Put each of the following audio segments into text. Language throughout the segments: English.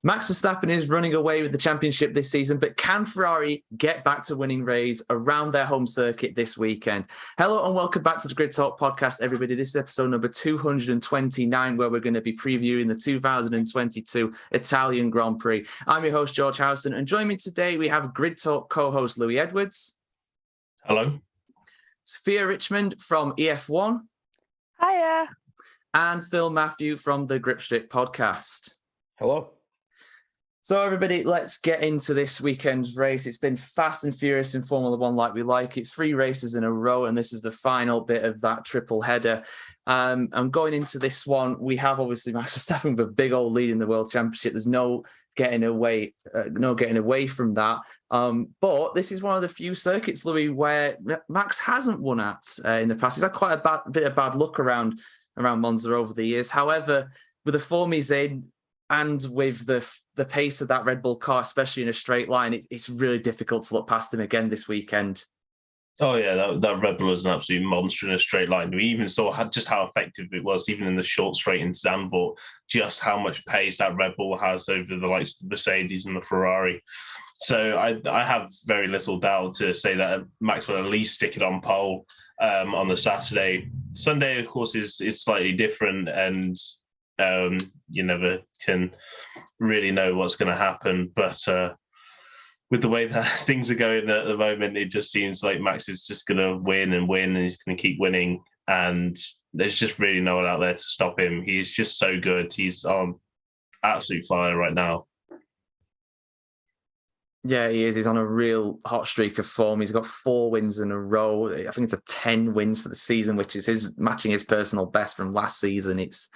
Max Verstappen is running away with the championship this season, but can Ferrari get back to winning race around their home circuit this weekend? Hello and welcome back to the Grid Talk podcast, everybody. This is episode number 229, where we're going to be previewing the 2022 Italian Grand Prix. I'm your host, George Howson, and joining me today, we have Grid Talk co-host Louis Edwards. Hello. Sophia Richmond from EF1. Hiya. And Phil Mathew from the Grip Strip podcast. Hello. So everybody, let's get into this weekend's race. It's been fast and furious in Formula One like we like it. 3 races in a row, and this is the final bit of that triple header. And going into this one, we have obviously Max Verstappen with a big old lead in the World Championship. There's no getting away from that. But this is one of the few circuits, Louis, where Max hasn't won at in the past. He's had quite a bit of bad luck around Monza over the years. However, with the form he's in, and with the pace of that Red Bull car, especially in a straight line, it's really difficult to look past him again this weekend. Oh, yeah, that Red Bull is an absolute monster in a straight line. We even saw just how effective it was, even in the short straight in Zandvoort, just how much pace that Red Bull has over the likes of the Mercedes and the Ferrari. So I have very little doubt to say that Max will at least stick it on pole on the Saturday. Sunday, of course, is slightly different, and you never can really know what's going to happen, but with the way that things are going at the moment, it just seems like Max is just going to win, and he's going to keep winning, and there's just really no one out there to stop him. He's just so good. He's on absolute fire right now. Yeah, he is. He's on a real hot streak of form. He's got 4 wins in a row. I think it's 10 wins for the season, which is matching his personal best from last season. It's,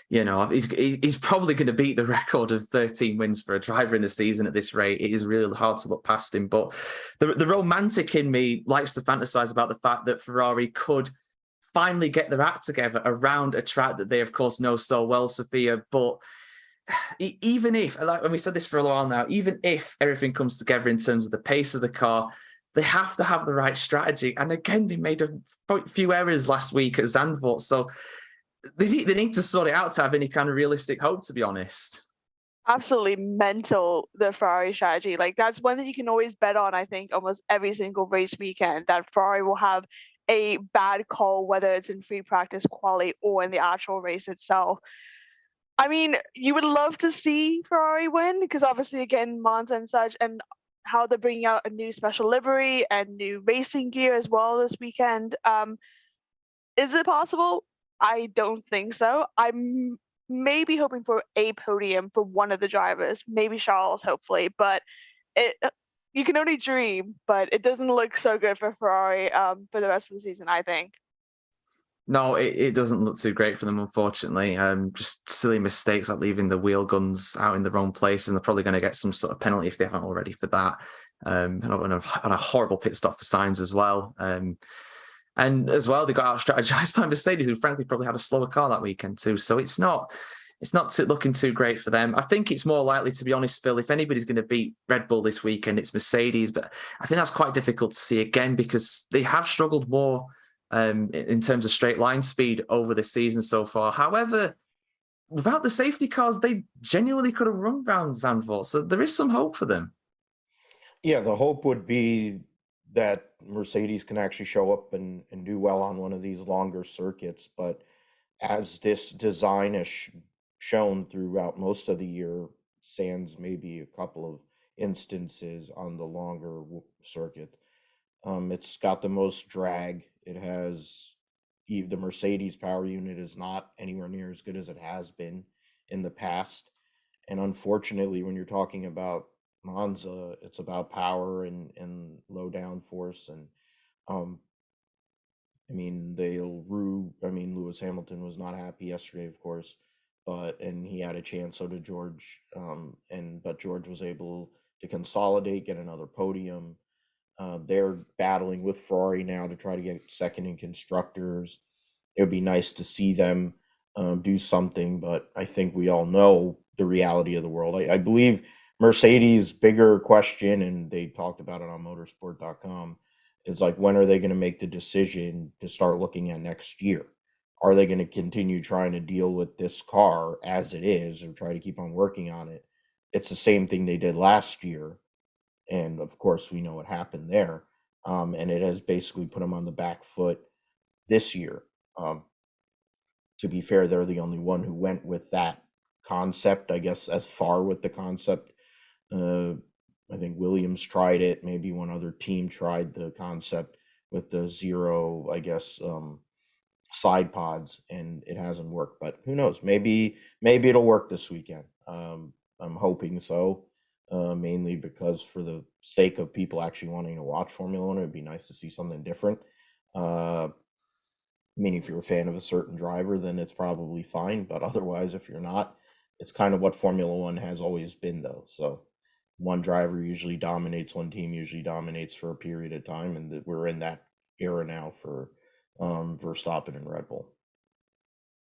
he's probably going to beat the record of 13 wins for a driver in a season at this rate. It is really hard to look past him. But the romantic in me likes to fantasize about the fact that Ferrari could finally get their act together around a track that they, of course, know so well, Sophia. But even if, like, and we said this for a while now, even if everything comes together in terms of the pace of the car, they have to have the right strategy. And again, they made a few errors last week at Zandvoort. So they need to sort it out to have any kind of realistic hope, to be honest. Absolutely mental, the Ferrari strategy. Like, that's one that you can always bet on, I think, almost every single race weekend, that Ferrari will have a bad call, whether it's in free practice, quali, or in the actual race itself. I mean, you would love to see Ferrari win, because obviously, again, Monza and such, and how they're bringing out a new special livery and new racing gear as well this weekend. Is it possible? I don't think so. I'm maybe hoping for a podium for one of the drivers, maybe Charles, hopefully, but you can only dream, but it doesn't look so good for Ferrari for the rest of the season, I think. No, it doesn't look too great for them, unfortunately. Just silly mistakes like leaving the wheel guns out in the wrong place, and they're probably going to get some sort of penalty if they haven't already for that. And on a horrible pit stop for Sainz as well. And as well, they got out-strategized by Mercedes, who frankly probably had a slower car that weekend too. So it's not looking too great for them. I think it's more likely, to be honest, Phil, if anybody's going to beat Red Bull this weekend, it's Mercedes. But I think that's quite difficult to see again, because they have struggled more in terms of straight line speed over the season so far. However, without the safety cars, they genuinely could have run around Zandvoort. So there is some hope for them. Yeah, the hope would be that Mercedes can actually show up and do well on one of these longer circuits. But as this design has shown throughout most of the year, sans maybe a couple of instances on the longer circuit, it's got the most drag. It has the Mercedes power unit is not anywhere near as good as it has been in the past. And unfortunately, when you're talking about Monza, it's about power and low downforce. And Lewis Hamilton was not happy yesterday, of course, and he had a chance, so did George. But George was able to consolidate, get another podium. They're battling with Ferrari now to try to get second in constructors. It would be nice to see them do something, but I think we all know the reality of the world. I believe Mercedes' bigger question, and they talked about it on motorsport.com, is like, when are they going to make the decision to start looking at next year? Are they going to continue trying to deal with this car as it is, or try to keep on working on it? it's the same thing they did last year. And of course, we know what happened there. And it has basically put them on the back foot this year. To be fair, they're the only one who went with that concept, I guess, as far with the concept. I think Williams tried it. Maybe one other team tried the concept with the zero, I guess, side pods, and it hasn't worked. But who knows? Maybe it'll work this weekend. I'm hoping so, mainly because for the sake of people actually wanting to watch Formula One, it'd be nice to see something different. I mean, if you're a fan of a certain driver, then it's probably fine. But otherwise, if you're not, it's kind of what Formula One has always been, though. So one driver usually dominates, one team usually dominates for a period of time, and we're in that era now for Verstappen and Red Bull.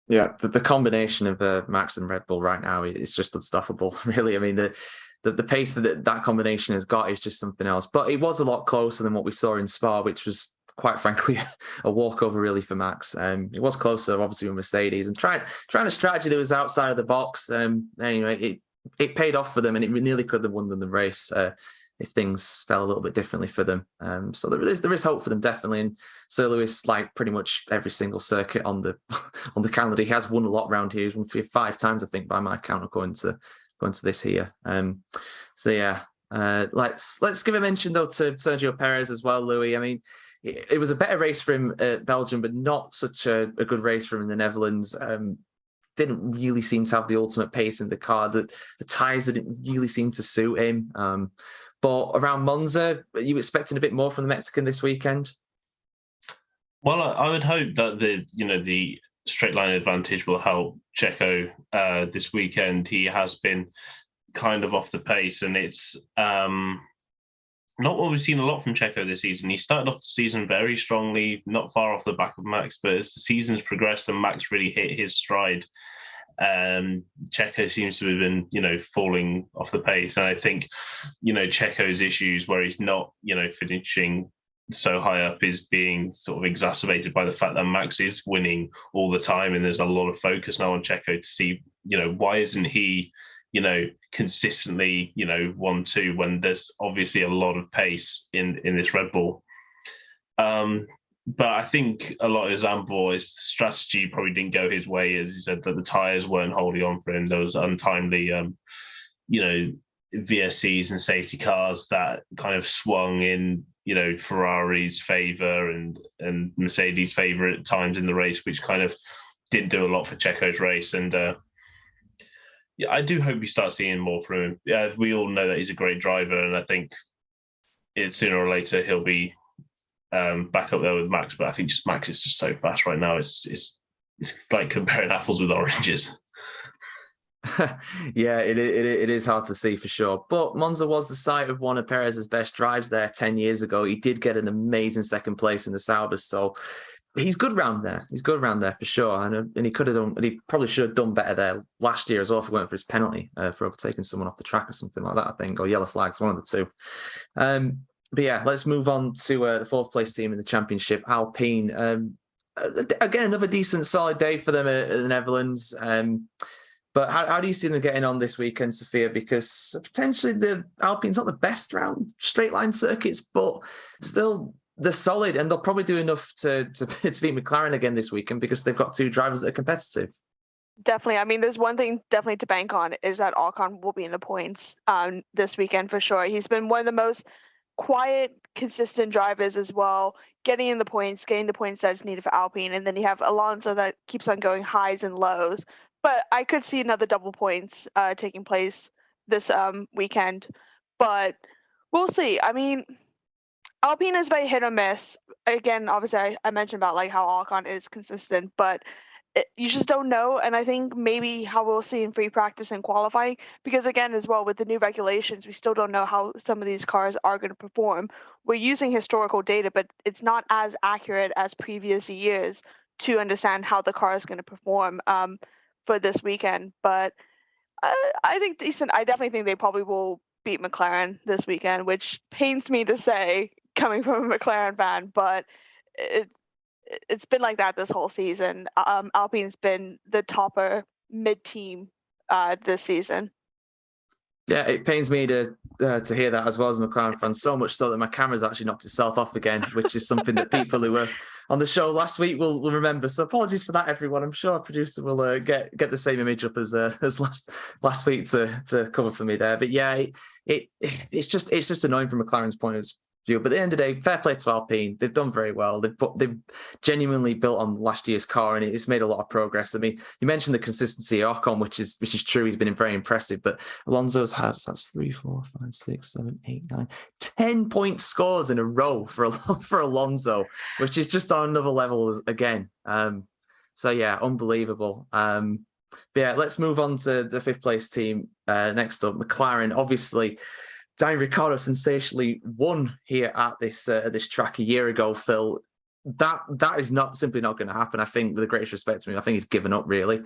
Yeah, the combination of Max and Red Bull right now is just unstoppable. Really, I mean the pace that combination has got is just something else. But it was a lot closer than what we saw in Spa, which was quite frankly a walkover really for Max. It was closer, obviously, with Mercedes and trying a strategy that was outside of the box. Anyway, it paid off for them, and it nearly could have won them the race if things fell a little bit differently for them. So there is hope for them, definitely. And Sir Lewis, like pretty much every single circuit on the on the calendar, he has won a lot around here. He's won 5 times, I think, by my count, according to this here. So yeah, let's give a mention though to Sergio Perez as well, Louis. I mean, it was a better race for him at Belgium, but not such a good race for him in the Netherlands. Didn't really seem to have the ultimate pace in the car. The tyres didn't really seem to suit him. But around Monza, are you expecting a bit more from the Mexican this weekend? Well, I would hope that the straight line advantage will help Checo this weekend. He has been kind of off the pace, and it's not what we've seen a lot from Checo this season. He started off the season very strongly, not far off the back of Max, but as the season's progressed and Max really hit his stride, Checo seems to have been, falling off the pace. And I think, Checo's issues where he's not, finishing so high up is being sort of exacerbated by the fact that Max is winning all the time. And there's a lot of focus now on Checo to see, why isn't he, consistently, 1-2 when there's obviously a lot of pace in this Red Bull. But I think a lot of Zandvoort's strategy probably didn't go his way, as he said, that the tyres weren't holding on for him. There was untimely, VSCs and safety cars that kind of swung in, Ferrari's favour and Mercedes' favour at times in the race, which kind of didn't do a lot for Checo's race. And yeah, I do hope we start seeing more from him. Yeah, we all know that he's a great driver, and I think sooner or later he'll be back up there with Max. But I think Max is just so fast right now. It's like comparing apples with oranges. Yeah, it is hard to see for sure. But Monza was the site of one of Perez's best drives there 10 years ago. He did get an amazing second place in the Saubers, so he's good round there. He's good round there for sure. And he could have done, and he probably should have done better there last year as well if he went for his penalty for overtaking someone off the track or something like that, I think, or yellow flags, one of the two. But yeah, let's move on to the 4th place team in the championship, Alpine. Again, another decent, solid day for them at the Netherlands. But how do you see them getting on this weekend, Sophia? Because potentially the Alpine's not the best round straight line circuits, but still they're solid, and they'll probably do enough to beat McLaren again this weekend because they've got 2 drivers that are competitive. Definitely. I mean, there's one thing definitely to bank on is that Ocon will be in the points this weekend for sure. He's been one of the most quiet, consistent drivers as well, getting the points that's needed for Alpine. And then you have Alonso that keeps on going highs and lows. But I could see another double points taking place this weekend. But we'll see. I mean, Alpine is very hit or miss. Again, obviously, I mentioned about like how Ocon is consistent, but you just don't know. And I think maybe how we'll see in free practice and qualifying, because again, as well, with the new regulations, we still don't know how some of these cars are going to perform. We're using historical data, but it's not as accurate as previous years to understand how the car is going to perform for this weekend. But I think decent. I definitely think they probably will beat McLaren this weekend, which pains me to say coming from a McLaren fan, but it's been like that this whole season. Alpine's been the topper mid-team this season. Yeah, it pains me to hear that as well as a McLaren fan, so much so that my camera's actually knocked itself off again, which is something that people who were on the show last week will remember. So apologies for that, everyone. I'm sure our producer will get the same image up as last week to cover for me there. But yeah, it's just annoying from McLaren's point of view. But at the end of the day, fair play to Alpine. They've done very well. They've genuinely built on last year's car, and it's made a lot of progress. I mean, you mentioned the consistency of Ocon, which is true. He's been very impressive, but Alonso's had 3, 4, 5, 6, 7, 8, 9, 10 point scores in a row for Alonso, which is just on another level again. So yeah, unbelievable. But yeah, let's move on to the fifth place team. Next up, McLaren. Obviously, Daniel Ricciardo sensationally won here at this track a year ago, Phil. That is simply not going to happen. I think, with the greatest respect to him, I think he's given up really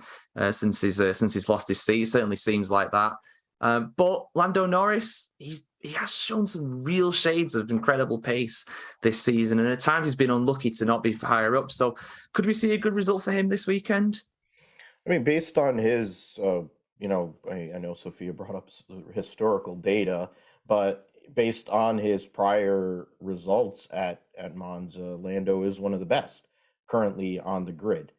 since he's lost his seat. It certainly seems like that. But Lando Norris, he has shown some real shades of incredible pace this season, and at times he's been unlucky to not be higher up. So, could we see a good result for him this weekend? I mean, based on his, I know Sophia brought up historical data, but based on his prior results at Monza, Lando is one of the best currently on the grid.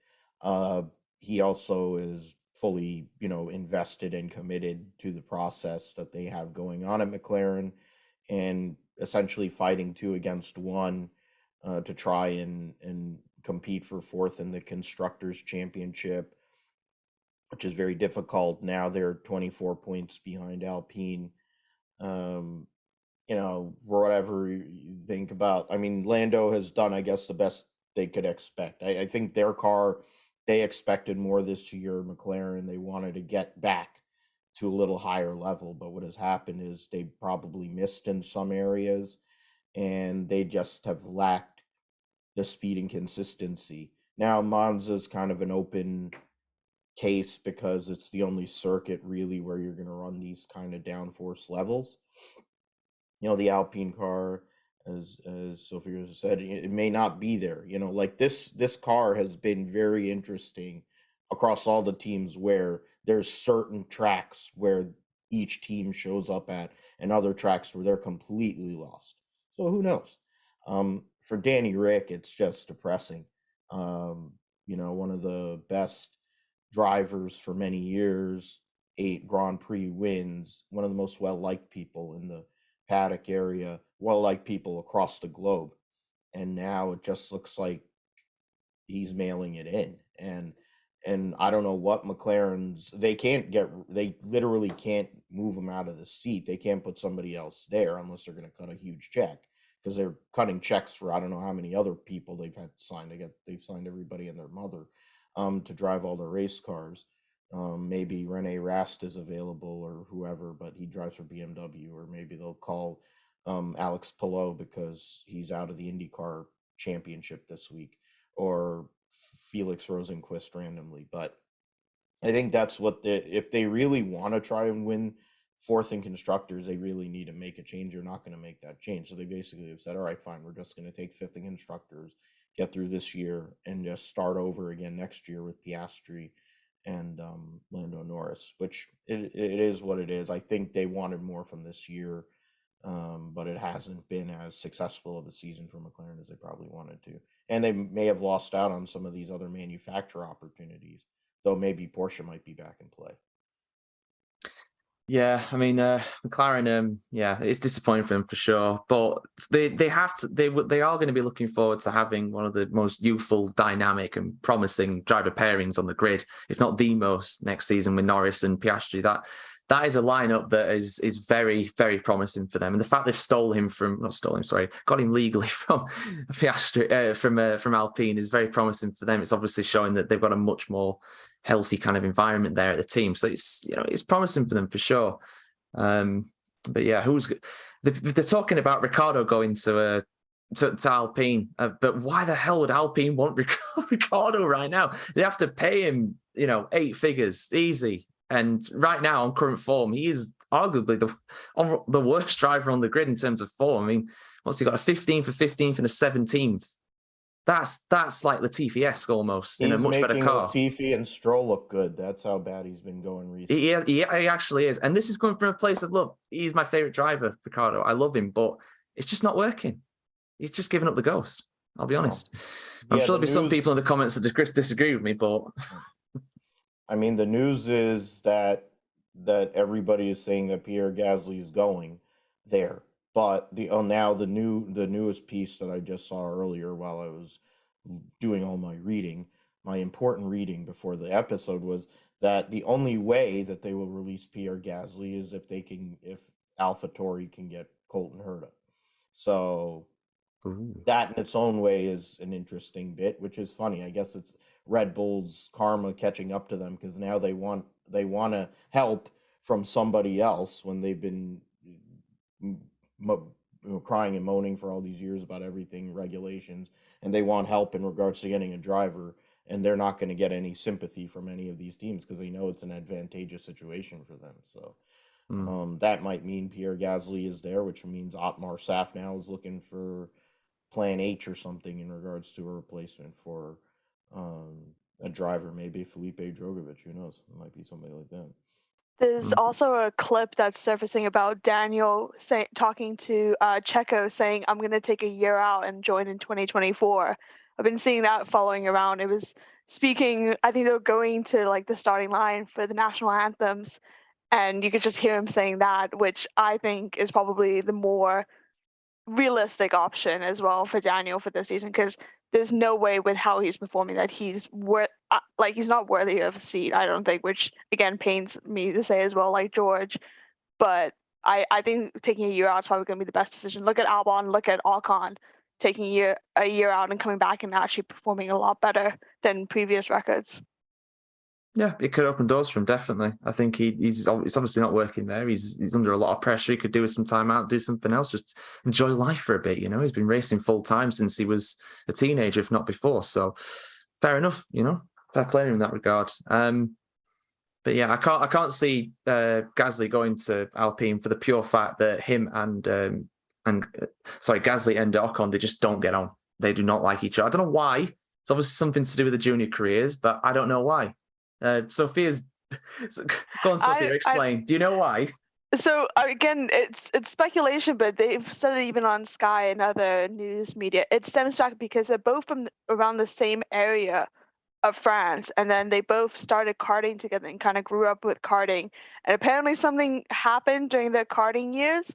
He also is fully, invested and committed to the process that they have going on at McLaren, and essentially fighting 2 against 1 to try and compete for 4th in the Constructors' Championship, which is very difficult. Now they're 24 points behind Alpine. Whatever you think about, I mean, Lando has done, I guess, the best they could expect. I think their car, they expected more this year. McLaren, they wanted to get back to a little higher level, but what has happened is they probably missed in some areas, and they just have lacked the speed and consistency. Now Monza's kind of an open case because it's the only circuit really where you're going to run these kind of downforce levels. The Alpine car, as Sophia said, it may not be there. Like this car has been very interesting across all the teams, where there's certain tracks where each team shows up at, and other tracks where they're completely lost. So who knows? For Danny Rick, it's just depressing. One of the best drivers for many years, 8 Grand Prix wins, one of the most well-liked people in the paddock area, well-liked people across the globe. And now it just looks like he's mailing it in. And I don't know what McLaren's, they literally can't move him out of the seat. They can't put somebody else there unless they're going to cut a huge check, because they're cutting checks for I don't know how many other people they've had signed. They've signed everybody and their mother to drive all their race cars. Maybe Rene Rast is available or whoever, but he drives for BMW, or maybe they'll call Alex Palou because he's out of the IndyCar championship this week, or Felix Rosenquist randomly. But I think that's what if they really want to try and win 4th in Constructors, they really need to make a change. They're not going to make that change. So they basically have said, all right, fine, we're just going to take 5th in Constructors, get through this year, and just start over again next year with Piastri and Lando Norris, which it is what it is. I think they wanted more from this year, but it hasn't been as successful of a season for McLaren as they probably wanted to. And they may have lost out on some of these other manufacturer opportunities, though maybe Porsche might be back in play. Yeah, I mean, McLaren, it's disappointing for them for sure, but they are going to be looking forward to having one of the most youthful, dynamic, and promising driver pairings on the grid, if not the most, next season with Norris and Piastri. That is a lineup that is very, very promising for them, and the fact they got him legally from Piastri from Alpine is very promising for them. It's obviously showing that they've got a much more healthy kind of environment there at the team, so it's promising for them for sure. But yeah, they're talking about Ricciardo going to Alpine, but why the hell would Alpine want Ricciardo right now? They have to pay him 8 figures easy, and right now on current form he is arguably the worst driver on the grid in terms of form. I mean, what's he got, a 15th, a 15th and a 17th? That's like Latifi-esque almost in a He's much better making car. Latifi and Stroll look good. That's how bad he's been going recently. He actually is. And this is coming from a place of, look, he's my favorite driver, Ricciardo. I love him, but it's just not working. He's just giving up the ghost. I'll be honest. I'm sure there'll be some people in the comments that disagree with me, but I mean, the news is that everybody is saying that Pierre Gasly is going there. But the newest piece that I just saw earlier while I was doing all my reading, my important reading before the episode, was that the only way that they will release Pierre Gasly is if AlphaTauri can get Colton Herta. So that in its own way is an interesting bit, which is funny. I guess it's Red Bull's karma catching up to them, because now they want to help from somebody else when they've been crying and moaning for all these years about everything, regulations, and they want help in regards to getting a driver, and they're not going to get any sympathy from any of these teams because they know it's an advantageous situation for them. So that might mean Pierre Gasly is there, which means Otmar Saf now is looking for Plan H or something in regards to a replacement for a driver, maybe Felipe Drogovic. Who knows? It might be somebody like that. There's also a clip that's surfacing about Daniel talking to Checo, saying, "I'm going to take a year out and join in 2024." I've been seeing that following around. It was speaking, I think they were going to like the starting line for the national anthems, and you could just hear him saying that, which I think is probably the more realistic option as well for Daniel for this season, because there's no way with how he's performing that he's he's not worthy of a seat, I don't think, which again pains me to say as well, like George. But I think taking a year out is probably going to be the best decision. Look at Albon, look at Ocon, taking a year out and coming back and actually performing a lot better than previous records. Yeah, it could open doors for him, definitely. I think he's obviously not working there. He's under a lot of pressure. He could do with some time out, do something else, just enjoy life for a bit. He's been racing full time since he was a teenager, if not before. So fair enough, fair play in that regard. But yeah, I can't see Gasly going to Alpine for the pure fact that him and Gasly and Ocon, they just don't get on. They do not like each other. I don't know why. It's obviously something to do with the junior careers, but I don't know why. Sophia's go on, Sophia, explain. Do you know why? So again, it's speculation, but they've said it even on Sky and other news media. It stems back because they're both from around the same area of France, and then they both started karting together and kind of grew up with karting. And apparently something happened during their karting years,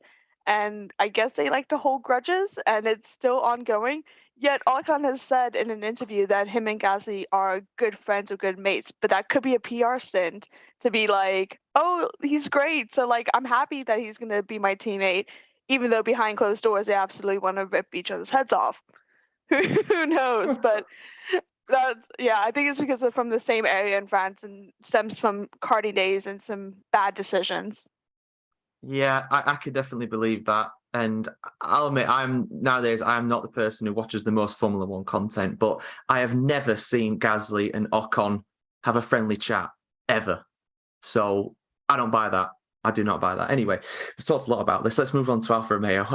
and I guess they like to hold grudges, and it's still ongoing. Yet Ocon has said in an interview that him and Gasly are good friends or good mates, but that could be a PR stint to be like, oh, he's great, so like I'm happy that he's going to be my teammate, even though behind closed doors they absolutely want to rip each other's heads off. Who knows? But I think it's because they're from the same area in France and stems from karting days and some bad decisions. Yeah, I could definitely believe that. And I'll admit, I'm not the person who watches the most Formula One content, but I have never seen Gasly and Ocon have a friendly chat, ever. So I don't buy that. I do not buy that. Anyway, we've talked a lot about this. Let's move on to Alfa Romeo.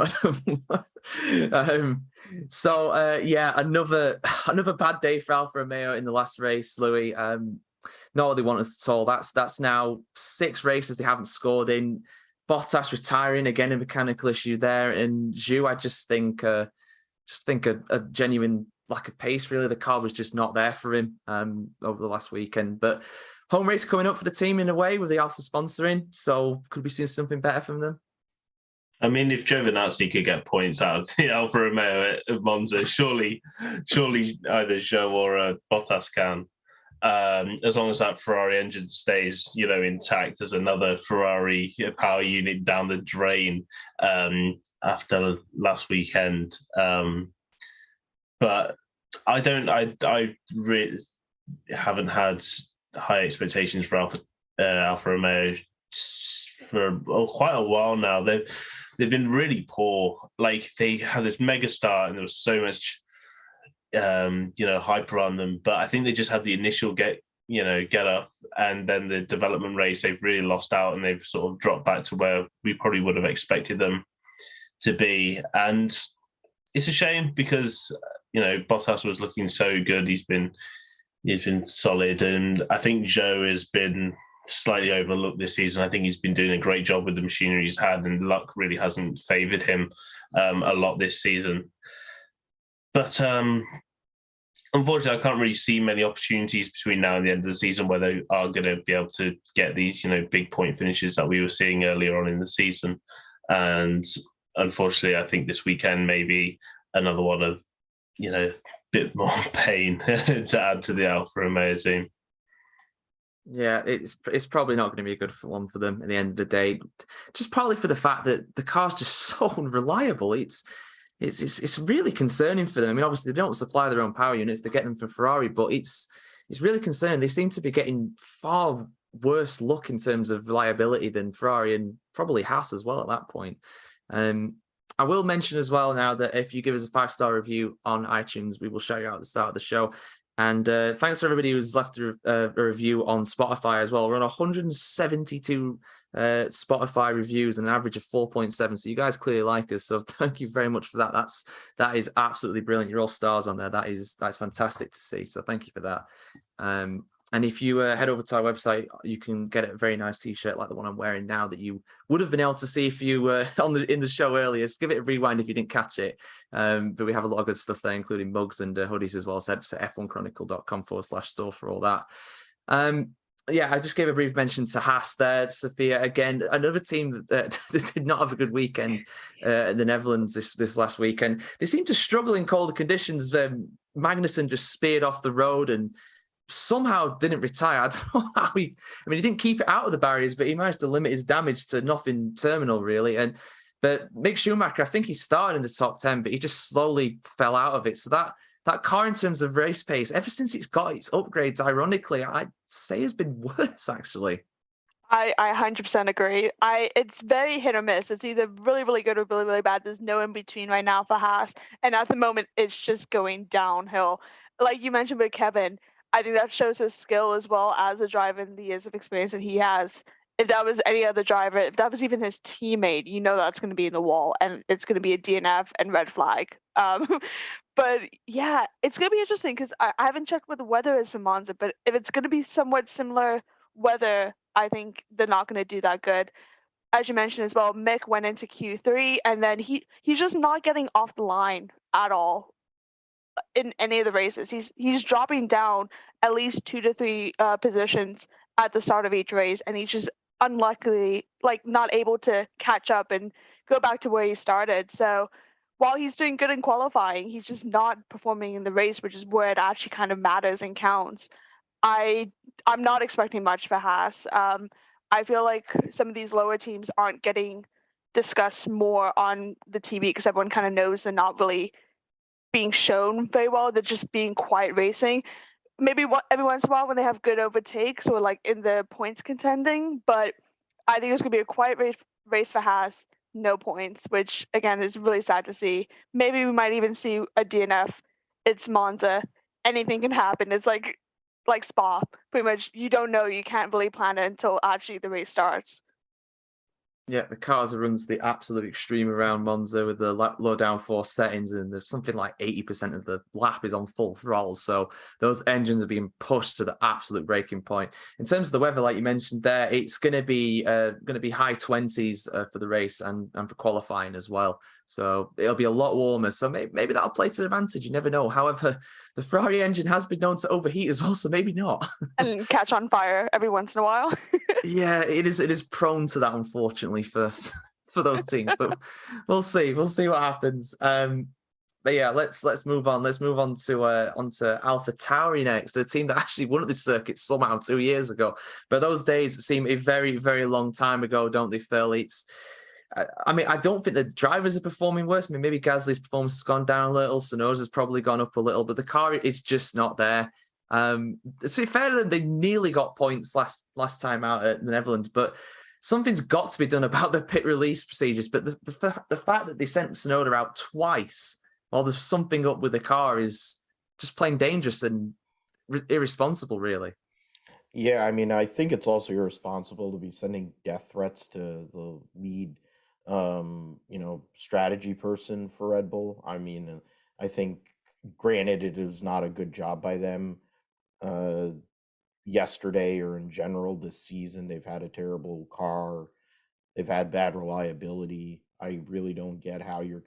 Another bad day for Alfa Romeo in the last race, Louis. Not what they wanted at all. That's now 6 races they haven't scored in. Bottas retiring, again, a mechanical issue there. And Zhu, I just think a genuine lack of pace, really. The car was just not there for him over the last weekend. But home race coming up for the team in a way with the Alfa sponsoring. So could we see something better from them? I mean, if Giovinazzi could get points out of the Alfa Romeo at Monza, surely either Zhou or Bottas can. As long as that Ferrari engine stays, intact, as another Ferrari power unit down the drain after last weekend. But I really haven't had high expectations for Alfa Romeo for quite a while now. They've been really poor. Like, they had this mega start and there was so much hype around them, but I think they just had the initial get up, and then the development race they've really lost out, and they've sort of dropped back to where we probably would have expected them to be. And it's a shame because Bottas was looking so good. He's been solid, and I think Zhou has been slightly overlooked this season. I think he's been doing a great job with the machinery he's had, and luck really hasn't favoured him a lot this season. But unfortunately, I can't really see many opportunities between now and the end of the season where they are going to be able to get these, big point finishes that we were seeing earlier on in the season. And unfortunately, I think this weekend may be another one of, bit more pain to add to the Alfa Romeo team. Yeah, it's probably not going to be a good one for them at the end of the day. Just probably for the fact that the car's just so unreliable. It's really concerning for them. I mean, obviously they don't supply their own power units; they get them from Ferrari, but it's really concerning. They seem to be getting far worse luck in terms of reliability than Ferrari and probably Haas as well at that point. I will mention as well now that if you give us a 5-star review on iTunes, we will shout you out at the start of the show. And thanks to everybody who's left a review on Spotify as well. We're on 172 Spotify reviews and an average of 4.7. So you guys clearly like us. So thank you very much for that. That is absolutely brilliant. You're all stars on there. That's fantastic to see. So thank you for that. And if you head over to our website, you can get a very nice T-shirt like the one I'm wearing now that you would have been able to see if you were in the show earlier. Just give it a rewind if you didn't catch it. But we have a lot of good stuff there, including mugs and hoodies as well. So head to f1chronicle.com/store for all that. I just gave a brief mention to Haas there. Sophia, again, another team that did not have a good weekend in the Netherlands this last weekend. They seem to struggle in colder conditions. Magnussen just speared off the road and somehow didn't retire. I don't know how he didn't keep it out of the barriers, but he managed to limit his damage to nothing terminal, really. But Mick Schumacher, I think he started in the top 10, but he just slowly fell out of it. So that car, in terms of race pace, ever since it's got its upgrades, ironically, I'd say has been worse, actually. I 100% agree. It's very hit or miss. It's either really, really good or really, really bad. There's no in between right now for Haas. And at the moment, it's just going downhill. Like you mentioned with Kevin, I think that shows his skill as well as a driver and the years of experience that he has. If that was any other driver, if that was even his teammate, that's going to be in the wall and it's going to be a DNF and red flag. But yeah, it's going to be interesting because I haven't checked what the weather is for Monza, but if it's going to be somewhat similar weather, I think they're not going to do that good. As you mentioned as well, Mick went into Q3 and then he's just not getting off the line at all in any of the races. He's dropping down at least 2 to 3 positions at the start of each race, and he's just unluckily not able to catch up and go back to where he started. So while he's doing good in qualifying, he's just not performing in the race, which is where it actually kind of matters and counts. I'm not expecting much for Haas. I feel like some of these lower teams aren't getting discussed more on the TV because everyone kind of knows they're not really being shown very well. They're just being quiet racing. Maybe every once in a while when they have good overtakes or in the points contending, but I think it's going to be a quiet race for Haas, no points, which again is really sad to see. Maybe we might even see a DNF. It's Monza. Anything can happen. It's like Spa. Pretty much you don't know. You can't really plan it until actually the race starts. Yeah, the cars runs the absolute extreme around Monza with the low downforce settings, and there's something like 80% of the lap is on full throttle. So those engines are being pushed to the absolute breaking point. In terms of the weather, like you mentioned there, it's going to be high 20s for the race and for qualifying as well. So it'll be a lot warmer. So maybe that'll play to the advantage. You never know. However, the Ferrari engine has been known to overheat as well, so maybe not. And catch on fire every once in a while. Yeah, it is prone to that, unfortunately, for those teams. But we'll see. We'll see what happens. But yeah, let's move on. Let's move on to onto AlphaTauri next, a team that actually won at this circuit somehow 2 years ago. But those days seem a very, very long time ago, don't they, Phil? I don't think the drivers are performing worse. I mean, maybe Gasly's performance has gone down a little. Tsunoda's probably gone up a little, but the car is just not there. To be fair to them, they nearly got points last time out at the Netherlands, but something's got to be done about the pit release procedures. But the fact that they sent Tsunoda out twice while there's something up with the car is just plain dangerous and irresponsible, really. Yeah, I mean, I think it's also irresponsible to be sending death threats to the lead, strategy person for Red Bull. I mean, I think granted, it is not a good job by them yesterday or in general this season. They've had a terrible car. They've had bad reliability. I really don't get how you're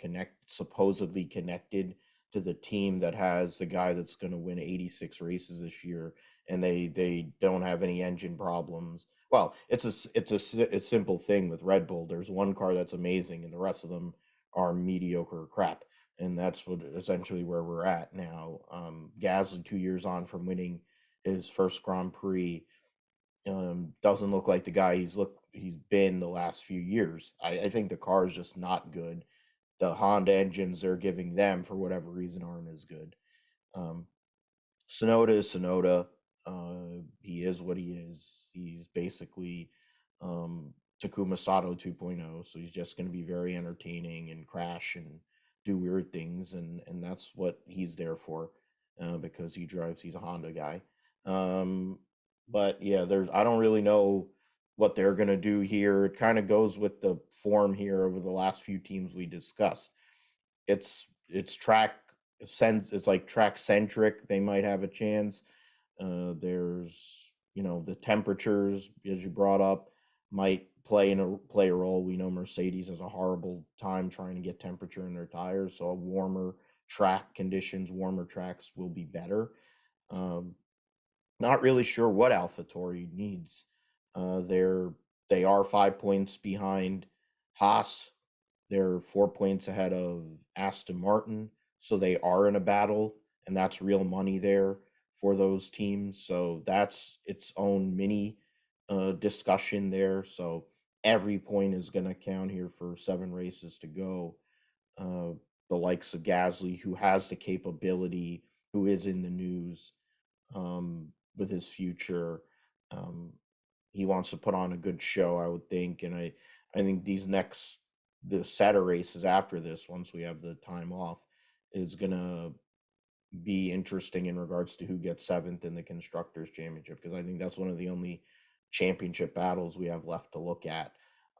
supposedly connected to the team that has the guy that's going to win 86 races this year, and they don't have any engine problems. Well, it's a simple thing with Red Bull. There's one car that's amazing, and the rest of them are mediocre crap, and that's essentially where we're at now. Gasly, 2 years on from winning his first Grand Prix, doesn't look like the guy he's been the last few years. I think the car is just not good. The Honda engines they're giving them, for whatever reason, aren't as good. Tsunoda is Tsunoda. He is what he is. He's basically Takuma Sato 2.0, so he's just going to be very entertaining and crash and do weird things, and that's what he's there for, because he's a Honda guy. But yeah, I don't really know what they're going to do here. It kind of goes with the form here over the last few teams we discussed. It's like track centric. They might have a chance. There's, the temperatures, as you brought up, might play a role. We know Mercedes has a horrible time trying to get temperature in their tires, so warmer track conditions, warmer tracks will be better. Not really sure what AlphaTauri needs. They are 5 points behind Haas. They're 4 points ahead of Aston Martin, so they are in a battle, and that's real money there for those teams. So that's its own mini discussion there. So every point is going to count here for 7 races to go. The likes of Gasly, who has the capability, who is in the news with his future. He wants to put on a good show, I would think. And I think the set of races after this, once we have the time off, is going to be interesting in regards to who gets 7th in the Constructors' Championship, because I think that's one of the only championship battles we have left to look at.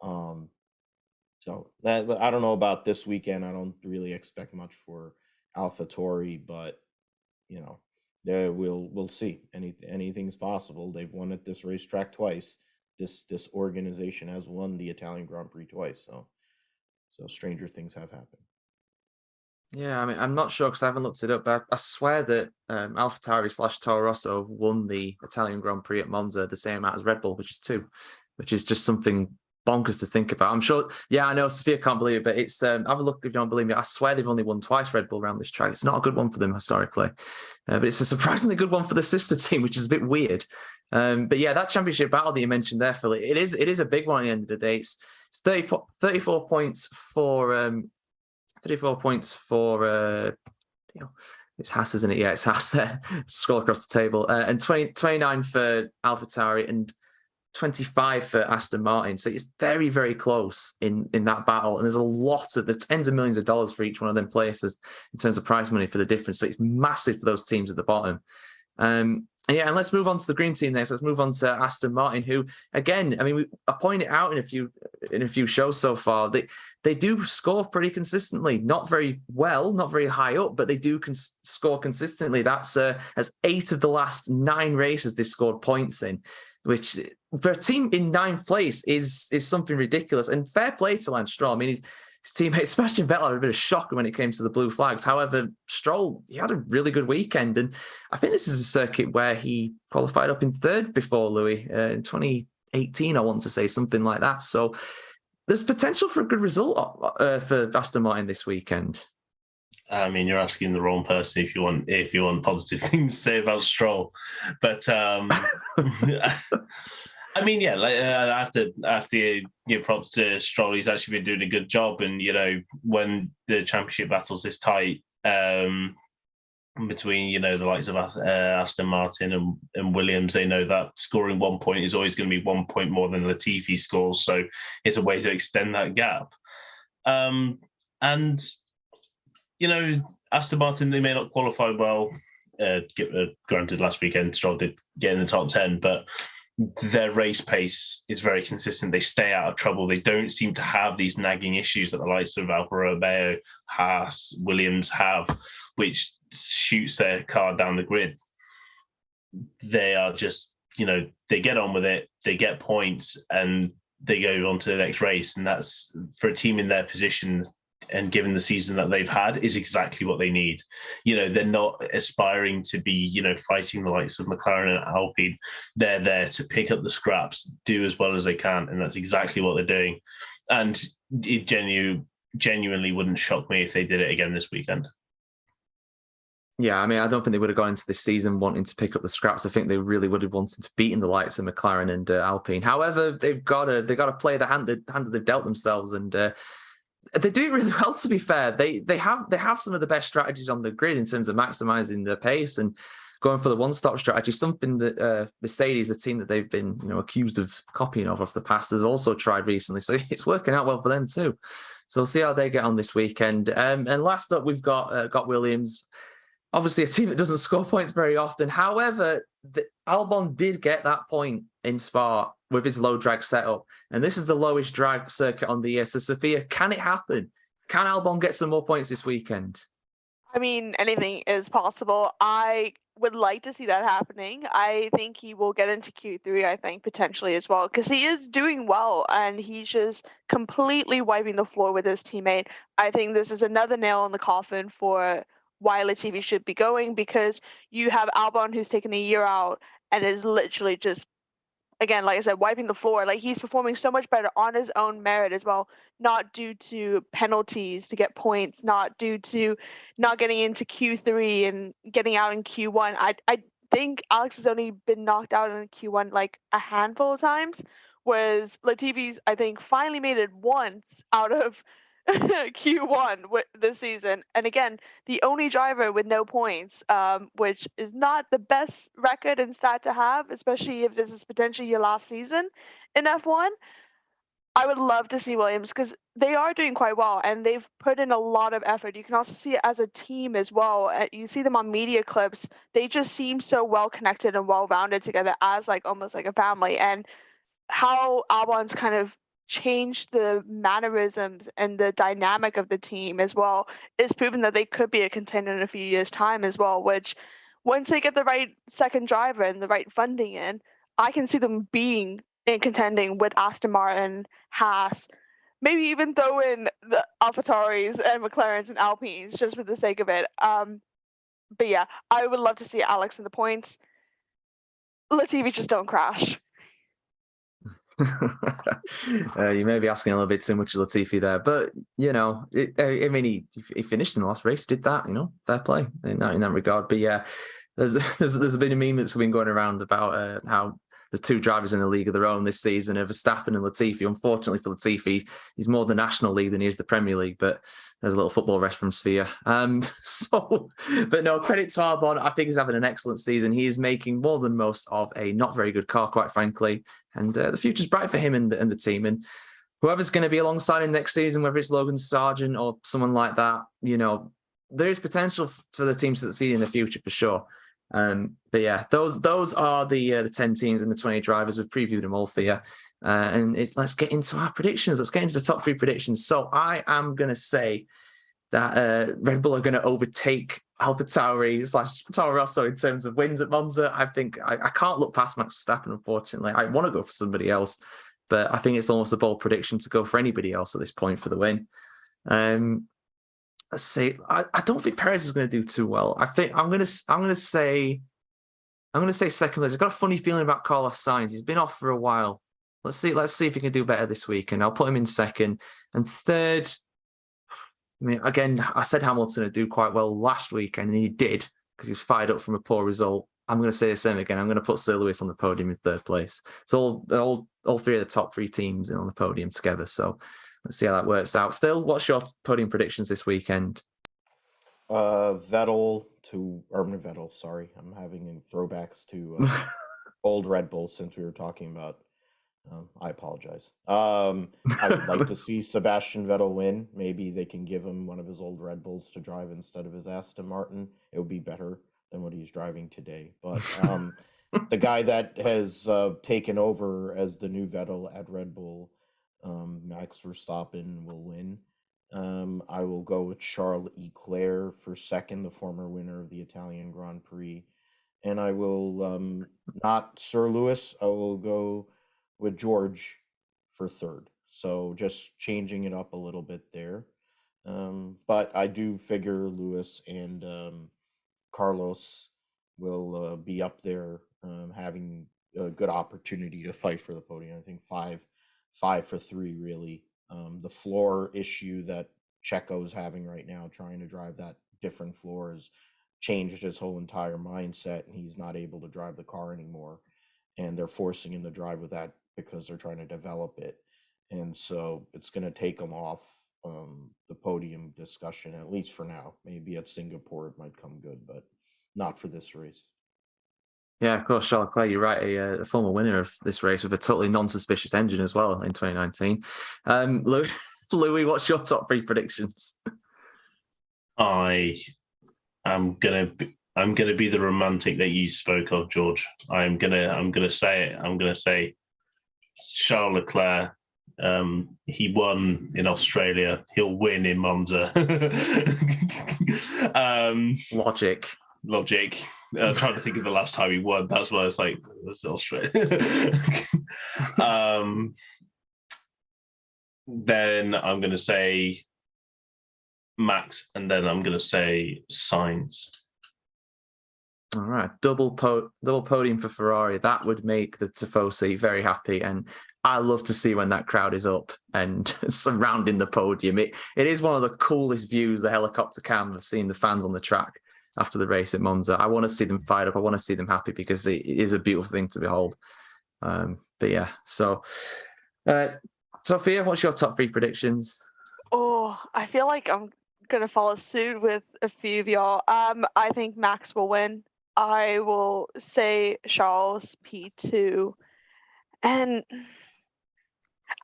So I don't know about this weekend. I don't really expect much for AlphaTauri, but we'll see. Anything's possible. They've won at this racetrack twice. This organization has won the Italian Grand Prix twice. So stranger things have happened. Yeah, I mean, I'm not sure because I haven't looked it up, but I swear that AlphaTauri / Toro Rosso have won the Italian Grand Prix at Monza the same amount as Red Bull, which is 2, which is just something bonkers to think about. I'm sure. Yeah, I know Sophia can't believe it, but it's have a look if you don't believe me. I swear they've only won twice Red Bull around this track. It's not a good one for them historically, but it's a surprisingly good one for the sister team, which is a bit weird. But yeah, that championship battle that you mentioned there, Phil, it is a big one at the end of the day. It's 34 points for 34 points for it's Haas, isn't it? Yeah, it's Haas there. Scroll across the table, and 29 for AlphaTauri and 25 for Aston Martin. So it's very, very close in that battle. And there's tens of millions of dollars for each one of them places in terms of prize money for the difference. So it's massive for those teams at the bottom. And let's move on to the green team next. Let's move on to Aston Martin, who, again, I mean, I pointed out in a few shows so far, they do score pretty consistently. Not very well, not very high up, but they do score consistently. That's 8 of the last 9 races they've scored points in, which for a team in 9th place is something ridiculous. And fair play to Lance Stroll. I mean, his teammate Sebastian Vettel had a bit of shocker when it came to the blue flags. However, Stroll, he had a really good weekend. And I think this is a circuit where he qualified up in 3rd before Louis in 2018, I want to say, something like that. So there's potential for a good result for Aston Martin this weekend. I mean, you're asking the wrong person if you want positive things to say about Stroll. But I mean, yeah, I have to give props to Stroll. He's actually been doing a good job, and when the championship battle's this tight between the likes of Aston Martin and Williams, they know that scoring 1 point is always going to be 1 point more than Latifi scores, so it's a way to extend that gap. And Aston Martin, they may not qualify well. Granted, last weekend Stroll did get in the top 10, but their race pace is very consistent. They stay out of trouble. They don't seem to have these nagging issues that the likes of Alfa Romeo, Haas, Williams have, which shoots their car down the grid, they are just, they get on with it, they get points, and they go on to the next race. And that's, for a team in their position and given the season that they've had, is exactly what they need. They're not aspiring to be, fighting the likes of McLaren and Alpine. They're there to pick up the scraps, do as well as they can, and that's exactly what they're doing. And it genuinely wouldn't shock me if they did it again this weekend. Yeah, I mean, I don't think they would have gone into this season wanting to pick up the scraps. I think they really would have wanted to beat in the likes of McLaren and Alpine. However, they've got to play the hand that they've dealt themselves, and they do it really well. To be fair, they have some of the best strategies on the grid in terms of maximizing their pace and going for the one-stop strategy. Something that Mercedes, the team that they've been accused of copying of the past, has also tried recently. So it's working out well for them too. So we'll see how they get on this weekend. And last up, we've got Williams. Obviously, a team that doesn't score points very often. However, Albon did get that point in Spa with his low drag setup. And this is the lowest drag circuit on the year. So, Sophia, can it happen? Can Albon get some more points this weekend? I mean, anything is possible. I would like to see that happening. I think he will get into Q3, I think, potentially as well, because he is doing well and he's just completely wiping the floor with his teammate. I think this is another nail in the coffin for why Latifi should be going, because you have Albon, who's taken a year out and is literally just, again, like I said, wiping the floor. Like, he's performing so much better on his own merit as well, not due to penalties to get points, not due to not getting into Q3 and getting out in Q1. I think Alex has only been knocked out in Q1 like a handful of times, whereas Latifi's, I think, finally made it once out of Q1 this season. And again, the only driver with no points, which is not the best record and stat to have, especially if this is potentially your last season in F1. I would love to see Williams, because they are doing quite well and they've put in a lot of effort. You can also see it as a team as well. You see them on media clips. They just seem so well connected and well rounded together as like almost like a family. And how Albon's kind of changed the mannerisms and the dynamic of the team as well is proven that they could be a contender in a few years' time as well, which once they get the right second driver and the right funding in, I can see them being in contending with Aston Martin, Haas, maybe even throw in the AlphaTauris and McLarens and Alpines just for the sake of it. But yeah, I would love to see Alex in the points. Latifi, just don't crash. You may be asking a little bit too much of Latifi there, but I mean, he finished in the last race, did that, fair play in that regard. But yeah, there's been a meme that's been going around about how there's two drivers in the league of their own this season, Verstappen and Latifi. Unfortunately for Latifi, he's more the National League than he is the Premier League, but there's a little football rest from Sophia. But no, credit to Albon. I think he's having an excellent season. He is making more than most of a not very good car, quite frankly. And the future's bright for him and the team. And whoever's going to be alongside him next season, whether it's Logan Sargent or someone like that, there is potential for the team to succeed in the future for sure. But yeah, those are the 10 teams and the 20 drivers. We've previewed them all for you. And let's get into our predictions. Let's get into the top 3 predictions. So I am going to say that Red Bull are going to overtake AlphaTauri / Toro Rosso in terms of wins at Monza. I think I can't look past Max Verstappen, unfortunately. I want to go for somebody else, but I think it's almost a bold prediction to go for anybody else at this point for the win. Let's see. I don't think Perez is going to do too well. I think I'm going to say second place. I've got a funny feeling about Carlos Sainz. He's been off for a while. Let's see if he can do better this week, and I'll put him in second. And third, I mean, again, I said Hamilton would do quite well last week, and he did because he was fired up from a poor result. I'm going to say the same again. I'm going to put Sir Lewis on the podium in third place. So all 3 of the top 3 teams in on the podium together. So let's see how that works out. Phil, what's your podium predictions this weekend? Vettel. Sorry, I'm having throwbacks to old Red Bull since we were talking about. I apologize. I would like to see Sebastian Vettel win. Maybe they can give him one of his old Red Bulls to drive instead of his Aston Martin. It would be better than what he's driving today. But the guy that has taken over as the new Vettel at Red Bull, Max Verstappen, will win. I will go with Charles Leclerc for second, the former winner of the Italian Grand Prix. And I will, not Sir Lewis, I will go with George for third. So just changing it up a little bit there. But I do figure Lewis and Carlos will be up there, having a good opportunity to fight for the podium. I think five for three, really. The floor issue that Checo's having right now, trying to drive that different floor, has changed his whole entire mindset, and he's not able to drive the car anymore. And they're forcing him to drive with that because they're trying to develop it. And so it's going to take him off the podium discussion, at least for now. Maybe at Singapore it might come good, but not for this race. Yeah, of course, Charles Leclerc, you're right, a former winner of this race with a totally non-suspicious engine as well in 2019. Louis, what's your top three predictions? I am gonna be the romantic that you spoke of, George. I'm gonna say it. I'm gonna say Charles Leclerc. He won in Australia. He'll win in Monza. Logic. I'm trying to think of the last time he won. That's why I was like, was Australia. Then I'm going to say Max, and then I'm going to say Sainz. All right, double podium for Ferrari. That would make the Tifosi very happy, and I love to see when that crowd is up and surrounding the podium. It is one of the coolest views, the helicopter cam, of seeing the fans on the track after the race at Monza. I want to see them fired up. I want to see them happy because it is a beautiful thing to behold. But yeah, so Sophia, what's your top three predictions? Oh, I feel like I'm gonna follow suit with a few of y'all. I think Max will win. I will say Charles P2. And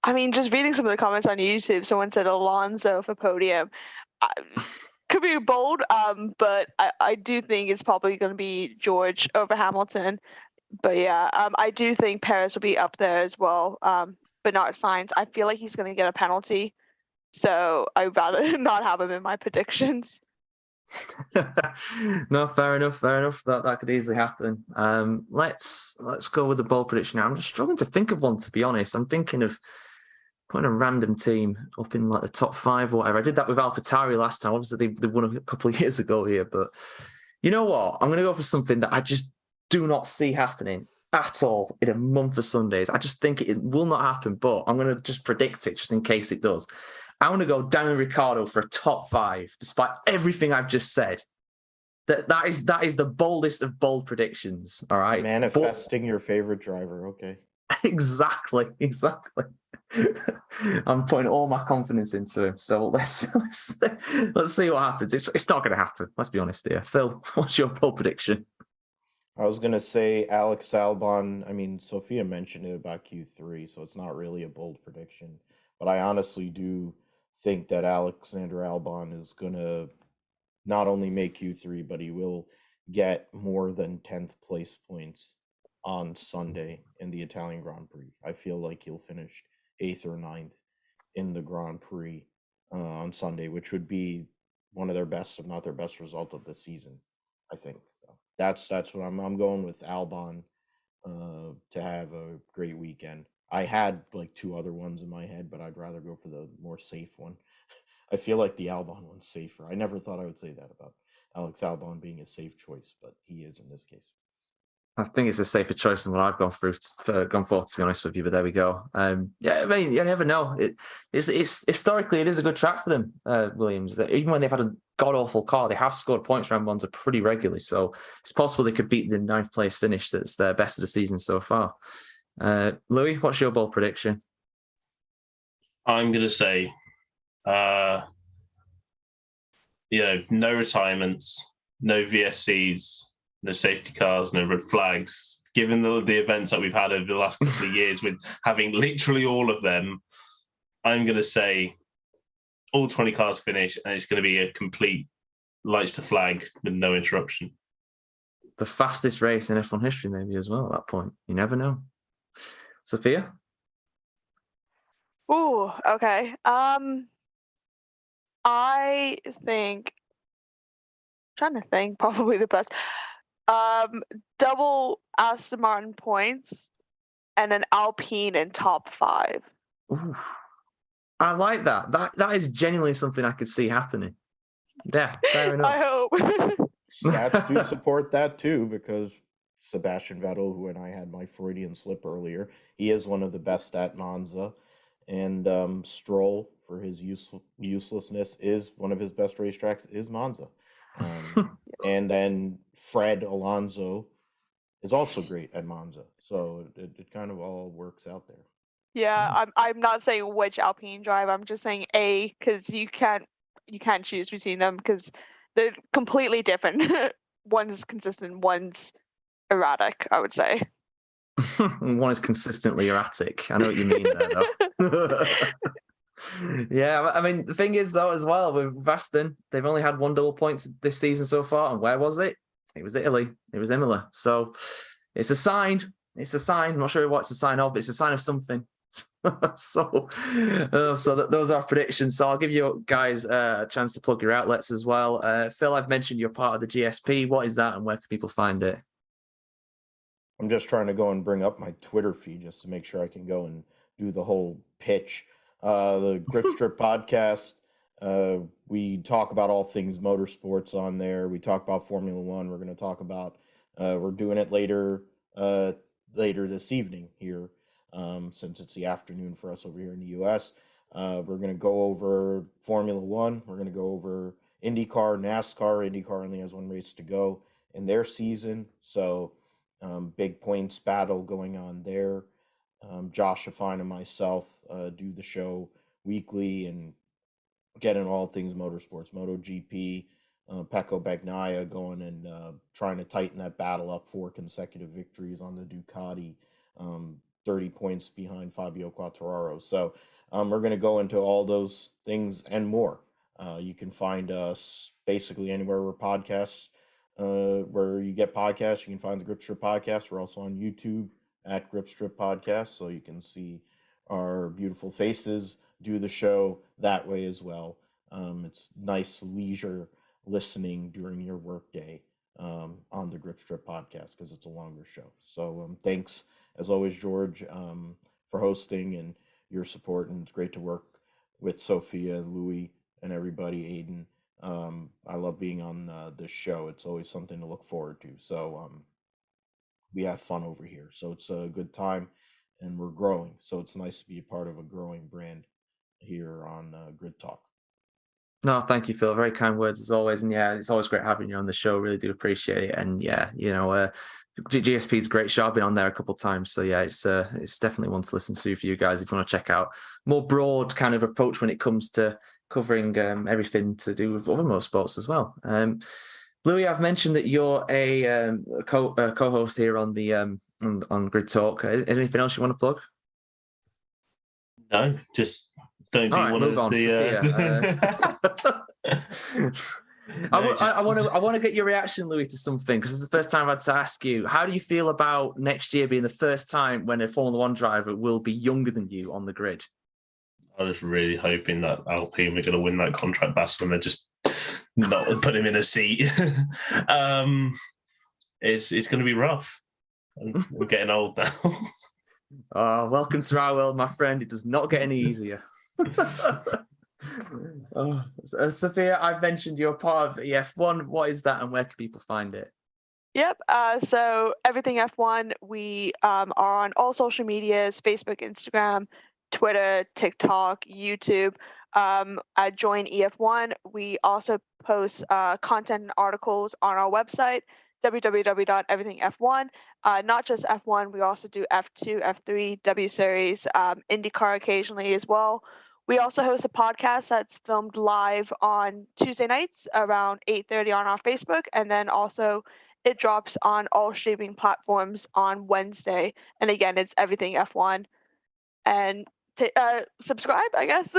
I mean, just reading some of the comments on YouTube, someone said Alonso for podium. Could be bold, but I do think it's probably going to be George over Hamilton. But yeah, I do think Perez will be up there as well, but not Sainz. I feel like he's going to get a penalty, so I'd rather not have him in my predictions. No, fair enough. That could easily happen. Let's go with the bold prediction now. I'm just struggling to think of one, to be honest. I'm thinking of putting a random team up in like the top five or whatever. I did that with AlphaTauri last time. Obviously, they won a couple of years ago here, but you know what? I'm going to go for something that I just do not see happening at all in a month of Sundays. I just think it will not happen, but I'm going to just predict it just in case it does. I'm going to go Daniel Ricciardo for a top five, despite everything I've just said. That is the boldest of bold predictions. All right, manifesting your favorite driver. Okay, exactly. I'm putting all my confidence into him. So let's see what happens. It's not going to happen. Let's be honest here. Phil, what's your bold prediction? I was going to say Alex Albon. I mean, Sophia mentioned it about Q3, so it's not really a bold prediction. But I honestly do think that Alexander Albon is going to not only make Q3, but he will get more than 10th place points on Sunday in the Italian Grand Prix. I feel like he'll finish 8th or 9th in the Grand Prix on Sunday, which would be one of their best, if not their best result of the season, I think. That's what I'm going with Albon to have a great weekend. I had like two other ones in my head, but I'd rather go for the more safe one. I feel like the Albon one's safer. I never thought I would say that about Alex Albon being a safe choice, but he is in this case. I think it's a safer choice than what I've gone for, to be honest with you. But there we go. Yeah, I mean, you never know. It's historically, it is a good track for them, Williams. Even when they've had a god awful car, they have scored points around Monza pretty regularly. So it's possible they could beat the 9th place finish. That's their best of the season so far. Louis, what's your bold prediction? I'm going to say, no retirements, no VSCs, no safety cars, no red flags. Given the events that we've had over the last couple of years with having literally all of them, I'm going to say all 20 cars finish and it's going to be a complete lights to flag with no interruption. The fastest race in F1 history maybe as well at that point. You never know. Sophia? Ooh, okay. I think, trying to think, probably the best. Double Aston Martin points and an Alpine in top 5. Ooh, I like that. That is genuinely something I could see happening. Yeah, fair enough. I hope. Stats do support that too, because Sebastian Vettel, who and I had my Freudian slip earlier, he is one of the best at Monza. And Stroll, for his uselessness, is one of his best racetracks, is Monza. And then Fred Alonso is also great at Monza. So it kind of all works out there. Yeah, I'm not saying which Alpine drive. I'm just saying A, because you can't choose between them because they're completely different. One's consistent, one's erratic, I would say. One is consistently erratic. I know what you mean there, though. Yeah, I mean, the thing is, though, as well, with Aston, they've only had 1 double points this season so far. And where was it? It was Italy. It was Imola. So it's a sign. It's a sign. I'm not sure what it's a sign of, but it's a sign of something. So those are our predictions. So I'll give you guys a chance to plug your outlets as well. Phil, I've mentioned you're part of the GSP. What is that and where can people find it? I'm just trying to go and bring up my Twitter feed just to make sure I can go and do the whole pitch. The Grip Strip podcast, we talk about all things motorsports on there. We talk about Formula One. We're going to talk about, we're doing it later this evening here, since it's the afternoon for us over here in the US. We're going to go over Formula One. We're going to go over IndyCar, NASCAR. IndyCar only has 1 race to go in their season. So, big points battle going on there. Josh Afine and myself do the show weekly and get in all things motorsports, MotoGP, Pecco Bagnaia going and trying to tighten that battle up, 4 consecutive victories on the Ducati, 30 points behind Fabio Quartararo. So we're going to go into all those things and more. You can find us basically anywhere where you get podcasts. You can find the Grip Strip podcast. We're also on YouTube at Grip Strip Podcast, so you can see our beautiful faces do the show that way as well. It's nice leisure listening during your workday on the Grip Strip Podcast because it's a longer show. So thanks, as always, George, for hosting and your support, and it's great to work with Sophia, Louis, and everybody, Aiden. I love being on this show. It's always something to look forward to. So we have fun over here. So it's a good time, and we're growing. So it's nice to be a part of a growing brand here on Grid Talk. No, thank you, Phil. Very kind words as always. And yeah, it's always great having you on the show. Really do appreciate it. And yeah, GSP is a great show. I've been on there a couple of times. So yeah, it's definitely one to listen to for you guys if you want to check out more broad kind of approach when it comes to covering everything to do with other motorsports as well. Louis, I've mentioned that you're a co-host here on the on Grid Talk. Anything else you want to plug? No, just don't be one of the. I want to get your reaction, Louis, to something, because it's the first time I've had to ask you. How do you feel about next year being the first time when a Formula One driver will be younger than you on the grid? I was really hoping that Alpine were going to win that contract bass when they're just not put him in a seat. It's going to be rough. I'm getting old now. Welcome to our world, my friend. It does not get any easier. Sophia, I've mentioned you're part of EF1. What is that and where can people find it? Yep. So everything F1, we are on all social medias, Facebook, Instagram, Twitter, TikTok, YouTube. At Join EF1, we also post content and articles on our website, www.everythingf1. Not just F1, we also do F2, F3, W Series, IndyCar occasionally as well. We also host a podcast that's filmed live on Tuesday nights around 8:30 on our Facebook, and then also it drops on all streaming platforms on Wednesday. And again, it's Everything F1. And subscribe, I guess.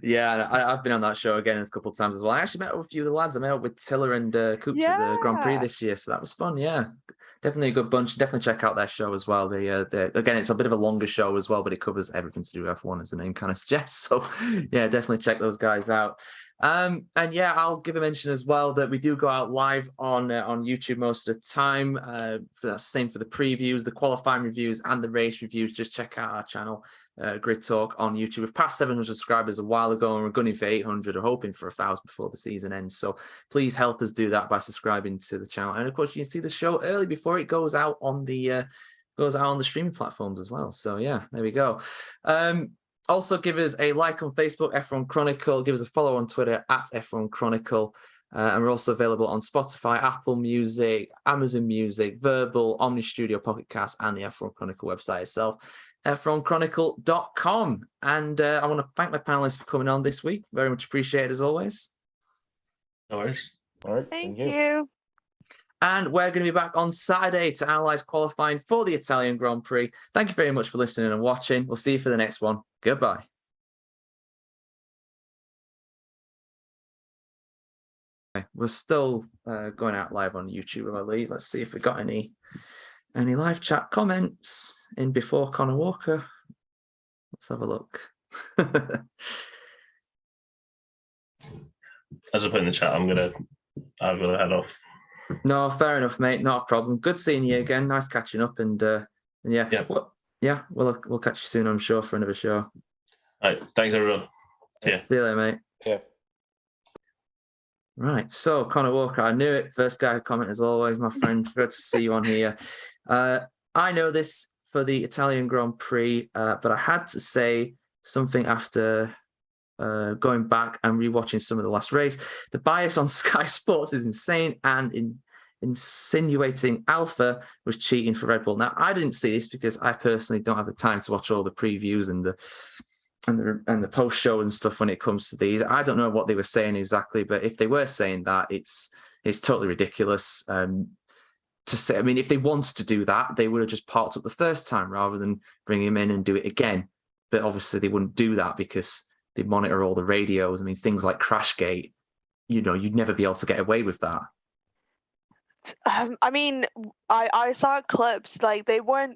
Yeah, I've been on that show again a couple of times as well. I actually met up with a few of the lads. I met up with Tiller and Coops at the Grand Prix Yeah. this year, so that was fun. Yeah, definitely a good bunch. Definitely check out their show as well. They again, it's a bit of a longer show as well, but it covers everything to do with F1, as the name kind of suggests. So yeah, definitely check those guys out. And yeah, I'll give a mention as well that we do go out live on YouTube most of the time. So that's the same for the previews, the qualifying reviews, and the race reviews. Just check out our channel. Grid Talk on YouTube. We've passed 700 subscribers a while ago, and we're gunning for 800 or hoping for 1,000 before the season ends. So please help us do that by subscribing to the channel. And of course, you can see the show early before it goes out on the streaming platforms as well. So yeah, there we go. Also, give us a like on Facebook, F1 Chronicle. Give us a follow on Twitter at F1 Chronicle. And we're also available on Spotify, Apple Music, Amazon Music, Verbal, Omni Studio, Pocket Cast, and the F1 Chronicle website itself, f1chronicle.com. And I want to thank my panelists for coming on this week. Very much appreciated as always. No worries. All right. Thank you. And we're going to be back on Saturday to analyse qualifying for the Italian Grand Prix. Thank you very much for listening and watching. We'll see you for the next one. Goodbye. Okay, we're still going out live on YouTube, I believe. Let's see if we got any live chat comments in before Connor Walker. Let's have a look. As I put in the chat, I've got to head off. No, fair enough, mate. Not a problem. Good seeing you again. Nice catching up, and yeah. We'll catch you soon, I'm sure, for another show. All right, thanks everyone. See ya. See you later, mate. Yeah. Right, so Connor Walker, I knew it. First guy to comment as always, my friend. Good to see you on here. I know this for the Italian Grand Prix, but I had to say something after going back and rewatching some of the last race. The bias on Sky Sports is insane, and insinuating Alpha was cheating for Red Bull. Now, I didn't see this because I personally don't have the time to watch all the previews and the post show and stuff when it comes to these. I don't know what they were saying exactly, but if they were saying that, it's totally ridiculous. To say, I mean, if they wanted to do that, they would have just parked up the first time rather than bring him in and do it again. But obviously, they wouldn't do that because they monitor all the radios. I mean, things like Crashgate, you'd never be able to get away with that. I mean, I saw clips, like they were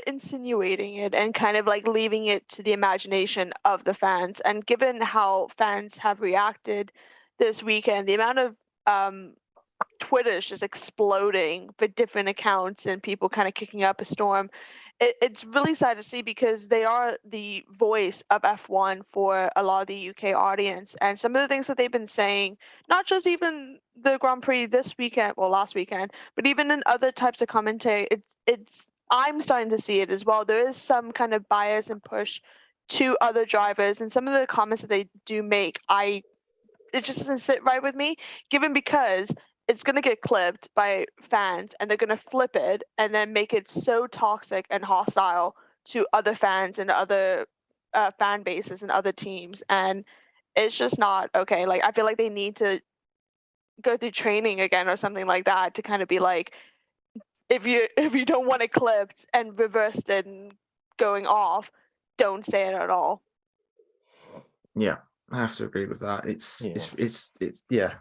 insinuating it and kind of like leaving it to the imagination of the fans. And given how fans have reacted this weekend, the amount of Twitter is just exploding for different accounts and people kind of kicking up a storm. It's really sad to see because they are the voice of F1 for a lot of the UK audience. And some of the things that they've been saying, not just even the Grand Prix this weekend, well, last weekend, but even in other types of commentary, I'm starting to see it as well. There is some kind of bias and push to other drivers, and some of the comments that they do make, it just doesn't sit right with me, because it's going to get clipped by fans and they're going to flip it and then make it so toxic and hostile to other fans and other fan bases and other teams. And it's just not okay. Like, I feel like they need to go through training again or something like that to kind of be like, if you don't want it clipped and reversed it and going off, don't say it at all. Yeah, I have to agree with that. It's yeah.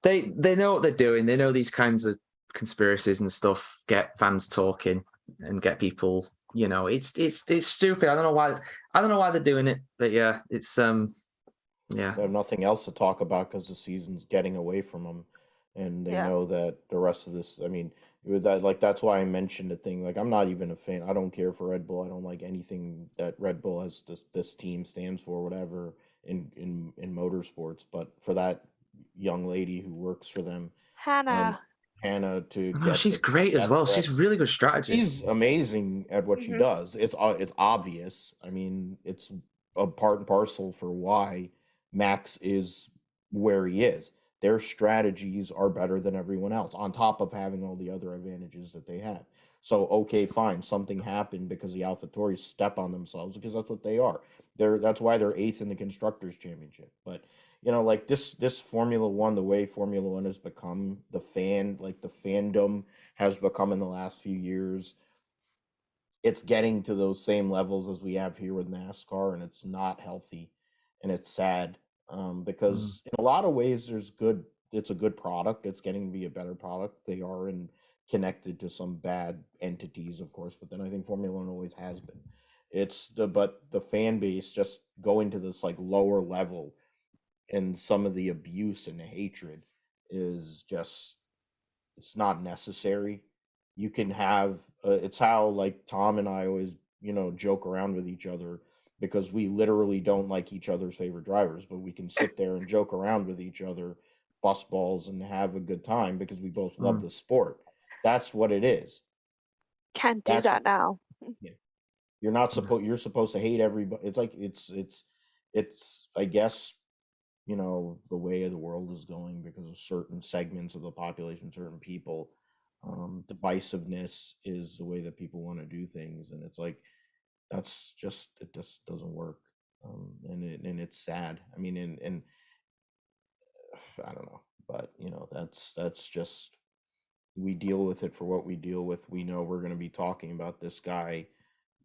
They know what they're doing. They know these kinds of conspiracies and stuff get fans talking and get people. It's stupid. I don't know why they're doing it, but yeah, it's yeah. They have nothing else to talk about because the season's getting away from them, and they know that the rest of this. I mean, that's why I mentioned the thing. Like, I'm not even a fan. I don't care for Red Bull. I don't like anything that Red Bull has. This team stands for, whatever in motorsports. But for that young lady who works for them, Hannah, to she's great as well. She's really good strategist. She's amazing at what she does. It's obvious. I mean, it's a part and parcel for why Max is where he is. Their strategies are better than everyone else, on top of having all the other advantages that they have. So, okay, fine, something happened because the AlphaTauris step on themselves, because that's what they are. That's why they're 8th in the Constructors' Championship. But like this Formula One, the way Formula One has become, the fandom has become in the last few years, it's getting to those same levels as we have here with NASCAR, and it's not healthy, and it's sad because in a lot of ways it's a good product. It's getting to be a better product. They are connected to some bad entities, of course, but then I think Formula One always has been. But the fan base just going to this like lower level, and some of the abuse and the hatred is just, it's not necessary. You can have it's how like Tom and I always joke around with each other, because we literally don't like each other's favorite drivers, but we can sit there and joke around with each other, bust balls, and have a good time because we both love the sport. That's what it is. Can't do that now. Yeah. You're supposed to hate everybody. It's like it's I guess the way the world is going because of certain segments of the population, certain people. Divisiveness is the way that people want to do things, and it's like it just doesn't work. And it's sad. I mean, and I don't know, but that's just, we deal with it for what we deal with. We know we're going to be talking about this guy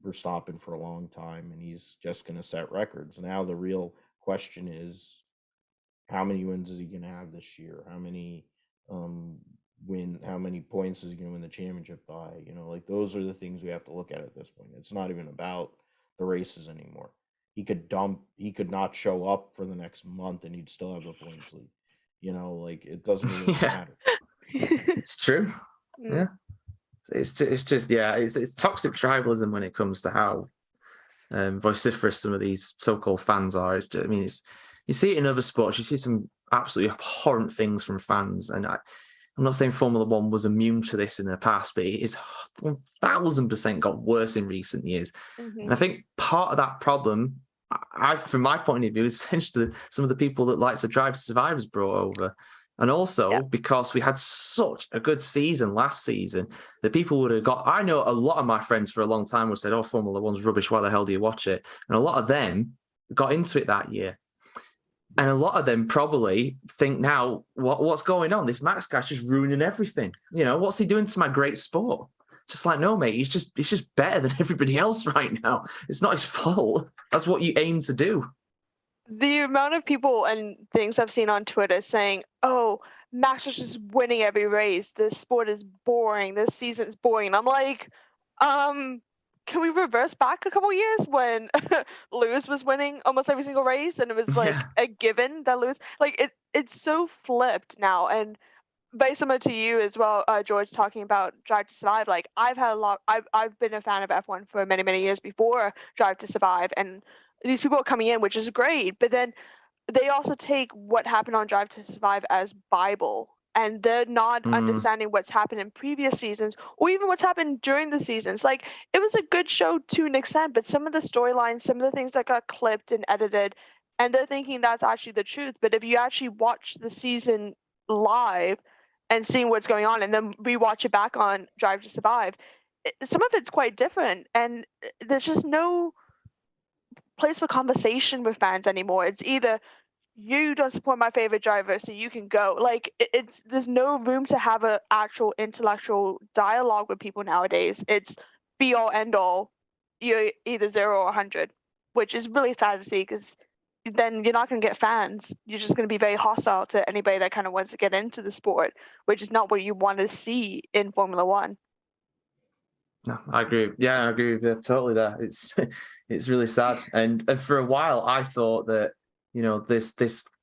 Verstappen for a long time, and he's just going to set records. Now the real question is, how many wins is he going to have this year? How many how many points is he going to win the championship by? Like, those are the things we have to look at this point. It's not even about the races anymore. He could not show up for the next month and he'd still have the points lead. Like, it doesn't really matter. It's true. Yeah. It's just it's toxic tribalism when it comes to how vociferous some of these so-called fans are. You see it in other sports. You see some absolutely abhorrent things from fans, and I'm not saying Formula One was immune to this in the past, but it is 1,000% got worse in recent years. And I think part of that problem, from my point of view, is essentially some of the people that like to Drive to Survive has brought over. And also because we had such a good season last season that people would have got. I know a lot of my friends for a long time would have said, "Oh, Formula One's rubbish. Why the hell do you watch it?" And a lot of them got into it that year. And a lot of them probably think now, what's going on? This Max guy's just ruining everything. What's he doing to my great sport? Just like, no, mate, he's just better than everybody else right now. It's not his fault. That's what you aim to do. The amount of people and things I've seen on Twitter saying, "Oh, Max is just winning every race. This sport is boring. This season's boring." I'm like, can we reverse back a couple years when Lewis was winning almost every single race, and it was like a given that Lewis, like, it's so flipped now. And very similar to you as well, George, talking about Drive to Survive. Like, I've been a fan of F1 for many, many years before Drive to Survive, and these people are coming in, which is great, but then they also take what happened on Drive to Survive as Bible, and they're not understanding what's happened in previous seasons or even what's happened during the seasons. Like, it was a good show to an extent, but some of the storylines, some of the things that got clipped and edited, and they're thinking that's actually the truth. But if you actually watch the season live and seeing what's going on, and then rewatch it back on Drive to Survive, some of it's quite different, and there's just no place for conversation with fans anymore. It's either you don't support my favorite driver, so you can go. Like, there's no room to have an actual intellectual dialogue with people nowadays. It's be all end all. You're either 0 or 100, which is really sad to see, because then you're not going to get fans. You're just going to be very hostile to anybody that kind of wants to get into the sport, which is not what you want to see in Formula One. No, I agree. Yeah, I agree with you totally there. It's really sad. And for a while, I thought that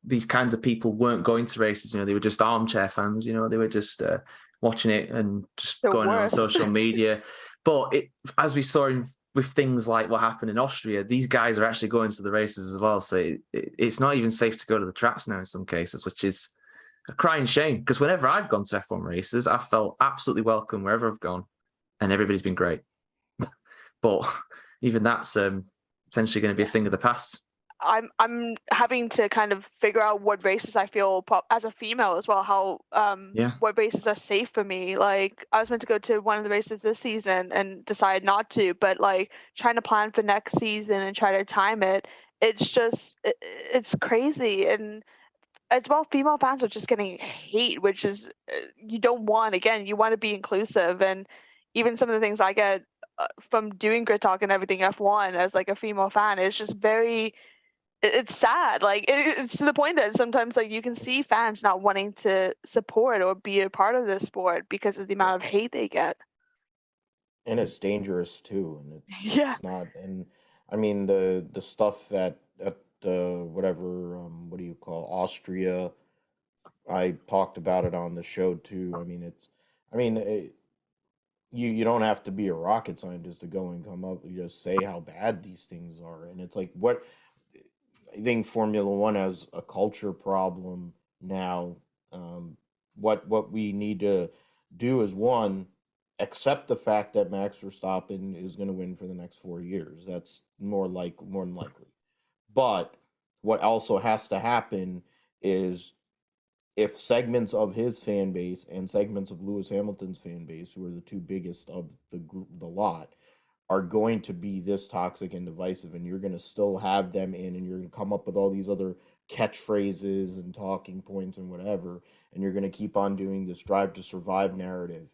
these kinds of people weren't going to races. They were just armchair fans. They were just watching it and just going on social media. But as we saw with things like what happened in Austria, these guys are actually going to the races as well. So it's not even safe to go to the tracks now in some cases, which is a crying shame. Because whenever I've gone to F1 races, I've felt absolutely welcome wherever I've gone, and everybody's been great. But even that's essentially going to be a thing of the past. I'm having to kind of figure out what races I feel as a female as well, how what races are safe for me. Like, I was meant to go to one of the races this season and decided not to, but like trying to plan for next season and try to time it, it's crazy. And as well, female fans are just getting hate, which is you don't want. Again, you want to be inclusive, and even some of the things I get from doing Grid Talk and everything F1 as like a female fan, it's just very, it's sad. Like it's to the point that sometimes like you can see fans not wanting to support or be a part of this sport because of the amount of hate they get. And it's dangerous too, and Yeah. it's not. And I mean the stuff at whatever what do you call Austria, I talked about it on the show too. I mean you don't have to be a rocket scientist to go and come up and just say how bad these things are. And it's like, what I think Formula One has a culture problem now. What we need to do is, one, accept the fact that Max Verstappen is going to win for the next 4 years. That's more than likely. But what also has to happen is, if segments of his fan base and segments of Lewis Hamilton's fan base, who are the two biggest of the group, the lot, are going to be this toxic and divisive, and you're going to still have them in, and you're going to come up with all these other catchphrases and talking points and whatever, and you're going to keep on doing this drive to survive narrative,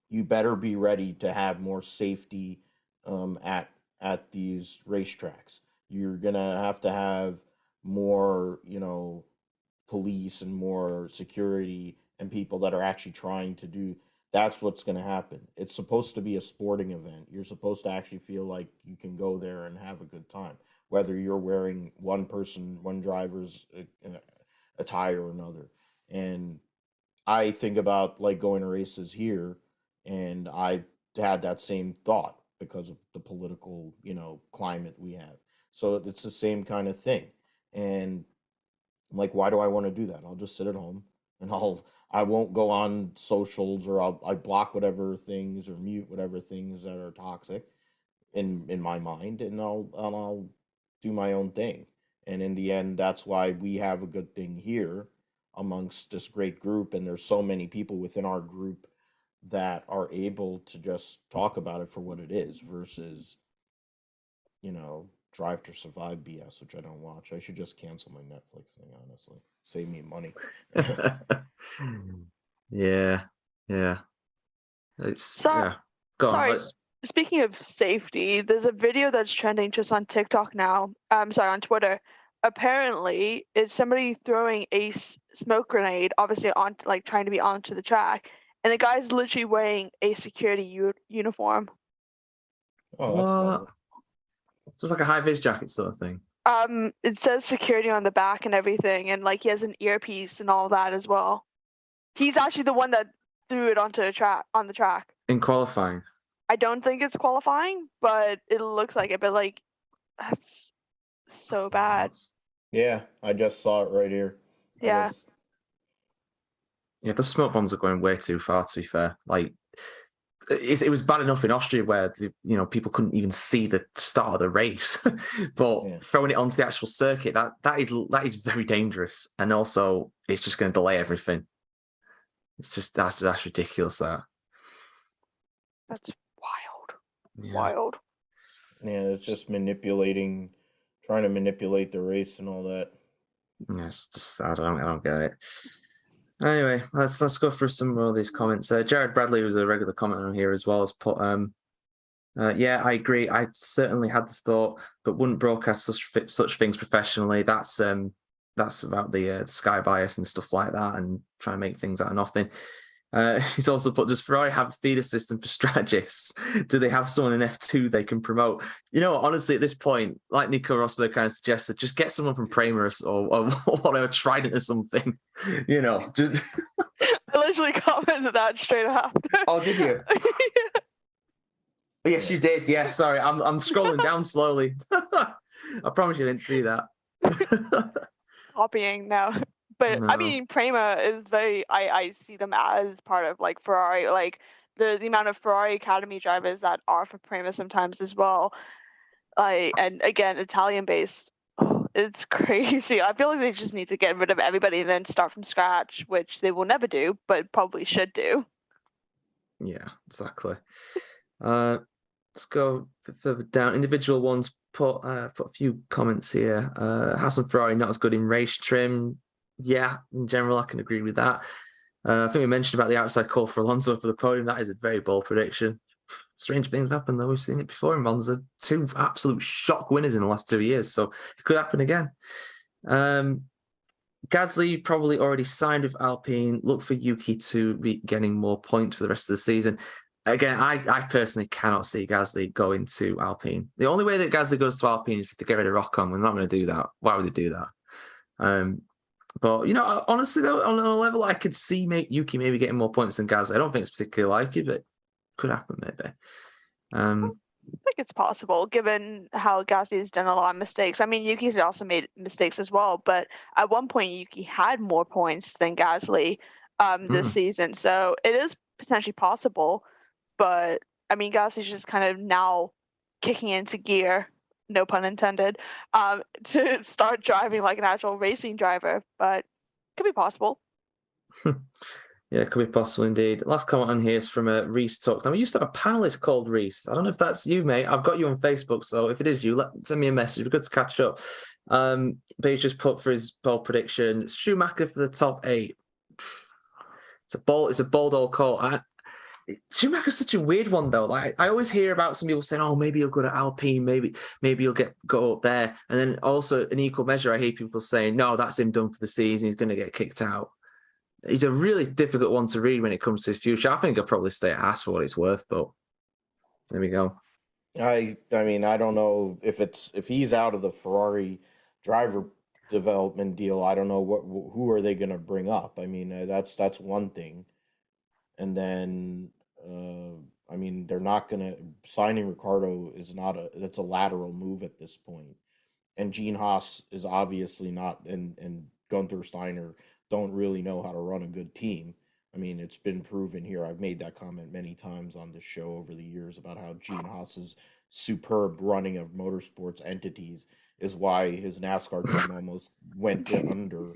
you better be ready to have more safety at these racetracks. You're going to have more, police and more security and people that are actually trying to do. That's what's going to happen. It's supposed to be a sporting event. You're supposed to actually feel like you can go there and have a good time, whether you're wearing one driver's attire or another. And I think about like going to races here, and I had that same thought because of the political, climate we have. So it's the same kind of thing. And like, why do I want to do that? I'll just sit at home and I won't go on socials, or I block whatever things or mute whatever things that are toxic in my mind, and I'll do my own thing. And in the end, that's why we have a good thing here amongst this great group. And there's so many people within our group that are able to just talk about it for what it is versus, Drive to Survive BS, which I don't watch. I should just cancel my Netflix thing, honestly. Save me money. Yeah. It's yeah. Go Sorry, on. speaking of safety, there's a video that's trending just on TikTok now. I'm sorry, on Twitter. Apparently, it's somebody throwing a smoke grenade, obviously on, like, trying to be onto the track, and the guy's literally wearing a security uniform. Oh, that's lovely. Just like a high-vis jacket sort of thing. It says security on the back and everything, and like he has an earpiece and all that as well. He's actually the one that threw it on the track. In qualifying. I don't think it's qualifying, but it looks like it. But like, that's so bad. Yeah, I just saw it right here. Yeah. Yeah, the smoke bombs are going way too far, to be fair. Like, it was bad enough in Austria where people couldn't even see the start of the race, but throwing it onto the actual circuit, that is very dangerous, and also it's just going to delay everything. It's just that's ridiculous. That's wild. Wild. Yeah, it's just trying to manipulate the race and all that. Yeah, it's just I don't get it. Anyway, let's go through some more of these comments. Jared Bradley, who's a regular commenter here as well, has put, yeah, I agree. I certainly had the thought, but wouldn't broadcast such things professionally. That's about the sky bias and stuff like that, and trying to make things out of nothing. He's also put, does Ferrari have a feeder system for strategists? Do they have someone in F2 they can promote? Honestly, at this point, like Nico Rosberg kind of suggested, just get someone from Prema or whatever, Trident or something. Just... I literally commented that straight after. Oh, did you? Yeah. Yes, you did. Yeah, sorry. I'm scrolling down slowly. I promise you didn't see that. Copying now. But No. I mean, Prema is I see them as part of like Ferrari, like the amount of Ferrari Academy drivers that are for Prema sometimes as well. And again, Italian based. Oh, it's crazy. I feel like they just need to get rid of everybody and then start from scratch, which they will never do, but probably should do. Yeah, exactly. Let's go further down. Individual ones put a few comments here. Hassan Ferrari not as good in race trim. Yeah, in general, I can agree with that. I think we mentioned about the outside call for Alonso for the podium. That is a very bold prediction. strange things happen, though. We've seen it before in Monza. 2 absolute shock winners in the last 2 years, so it could happen again. Gasly probably already signed with Alpine. Look for Yuki to be getting more points for the rest of the season. Again, I personally cannot see Gasly going to Alpine. The only way that Gasly goes to Alpine is to get rid of Ocon. We're not going to do that. Why would they do that? But, you know, honestly, though, on a level, I could see Yuki maybe getting more points than Gasly. I don't think it's particularly likely, but it could happen maybe. I think it's possible, given how Gasly's done a lot of mistakes. I mean, Yuki's also made mistakes as well, but at one point, Yuki had more points than Gasly this season. So it is potentially possible, but I mean, Gasly's just kind of now kicking into gear, no pun intended, to start driving like an actual racing driver, but it could be possible. Yeah, it could be possible indeed. Last comment on here is from Reese Talks. Now, we used to have a panelist called Reese. I don't know if that's you, mate. I've got you on Facebook, so if it is you, send me a message. We're good to catch up. But he's just put for his bold prediction, Schumacher for the top 8. It's a bold old call. Schumacher's such a weird one, though. Like, I always hear about some people saying, "Oh, maybe he'll go to Alpine, maybe he'll go up there." And then also, in equal measure, I hear people saying, "No, that's him done for the season. He's going to get kicked out." He's a really difficult one to read when it comes to his future. I think he'll probably stay at Haas for what it's worth, but there we go. I mean, I don't know if he's out of the Ferrari driver development deal. I don't know who are they going to bring up. I mean, that's one thing, and then I mean, they're not going to signing Ricardo that's a lateral move at this point, and Gene Haas is obviously not, and Gunther Steiner don't really know how to run a good team. I mean, it's been proven here. I've made that comment many times on this show over the years about how Gene Haas's superb running of motorsports entities is why his NASCAR team almost went under,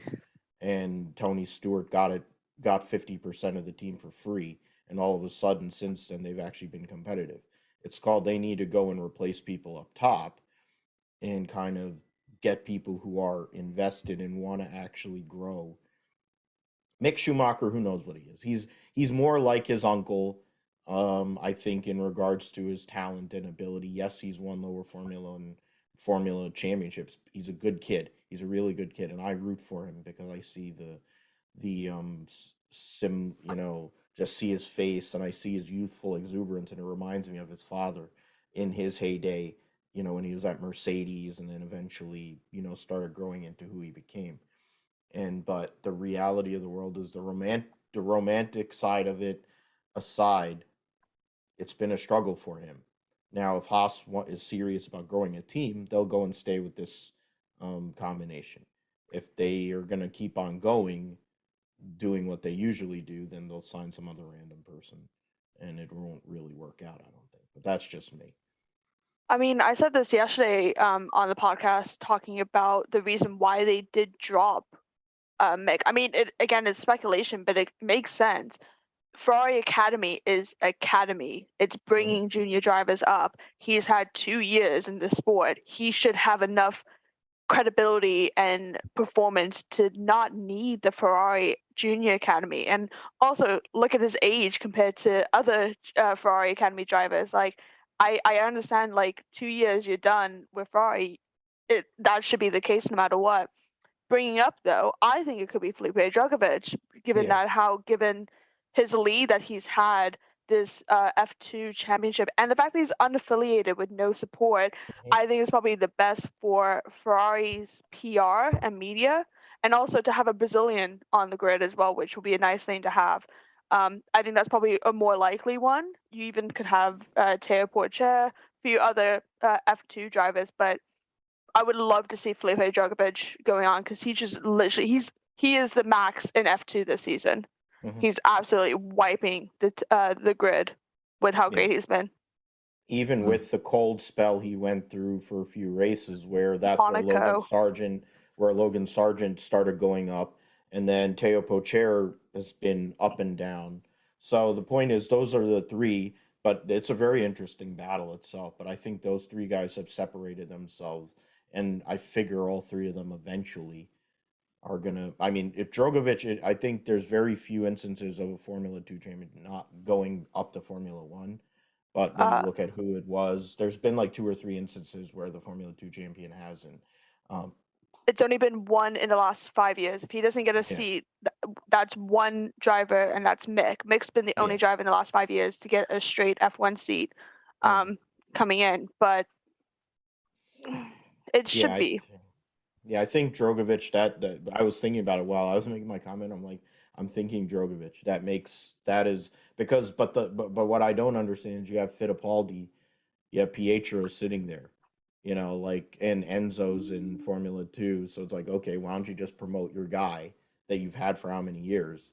and Tony Stewart got 50% of the team for free, and all of a sudden, since then, they've actually been competitive. It's called they need to go and replace people up top and kind of get people who are invested and want to actually grow. Mick Schumacher, who knows what he is? He's more like his uncle, I think, in regards to his talent and ability. Yes, he's won lower Formula championships. He's a good kid. He's a really good kid, and I root for him because I see just see his face, and I see his youthful exuberance, and it reminds me of his father in his heyday, when he was at Mercedes, and then eventually, started growing into who he became. But the reality of the world is the romantic side of it aside, it's been a struggle for him. Now, if Haas is serious about growing a team, they'll go and stay with this combination. If they are going to keep on doing what they usually do, then they'll sign some other random person, and it won't really work out, I don't think. But that's just me. I mean, I said this yesterday on the podcast talking about the reason why they did drop Mick. I mean, it's speculation, but it makes sense. Ferrari Academy is academy. It's bringing junior drivers up. He's had 2 years in the sport. He should have enough credibility and performance to not need the Ferrari Junior Academy. And also look at his age compared to other Ferrari Academy drivers. Like, I understand, like, 2 years you're done with Ferrari. That should be the case no matter what. Bringing up, though, I think it could be Felipe Drugovich, given his lead that he's had this F2 championship, and the fact that he's unaffiliated with no support, I think is probably the best for Ferrari's PR and media, and also to have a Brazilian on the grid as well, which will be a nice thing to have. I think that's probably a more likely one. You even could have Teo Porcher, a few other F2 drivers, but I would love to see Felipe Drugovich going on, because he just literally he is the max in F2 this season. He's absolutely wiping the grid with how great he's been. Even with the cold spell he went through for a few races, where that's where Logan Sargent started going up, and then Teo Porcher has been up and down. So the point is, those are the three, but it's a very interesting battle itself. But I think those three guys have separated themselves, and I figure all three of them eventually are going to, I mean, if Drugovich, I think there's very few instances of a Formula 2 champion not going up to Formula 1. But when you look at who it was, there's been like 2 or 3 instances where the Formula 2 champion hasn't. It's only been one in the last 5 years. If he doesn't get a seat, that's one driver, and that's Mick. Mick's been the only driver in the last 5 years to get a straight F1 seat coming in, but it should be. I think Drogovic, that I was thinking about it while I was making my comment. I'm like, I'm thinking Drogovic. That is because, but what I don't understand is you have Fittipaldi, you have Pietro sitting there, you know, like, and Enzo's in Formula 2. So it's like, okay, why don't you just promote your guy that you've had for how many years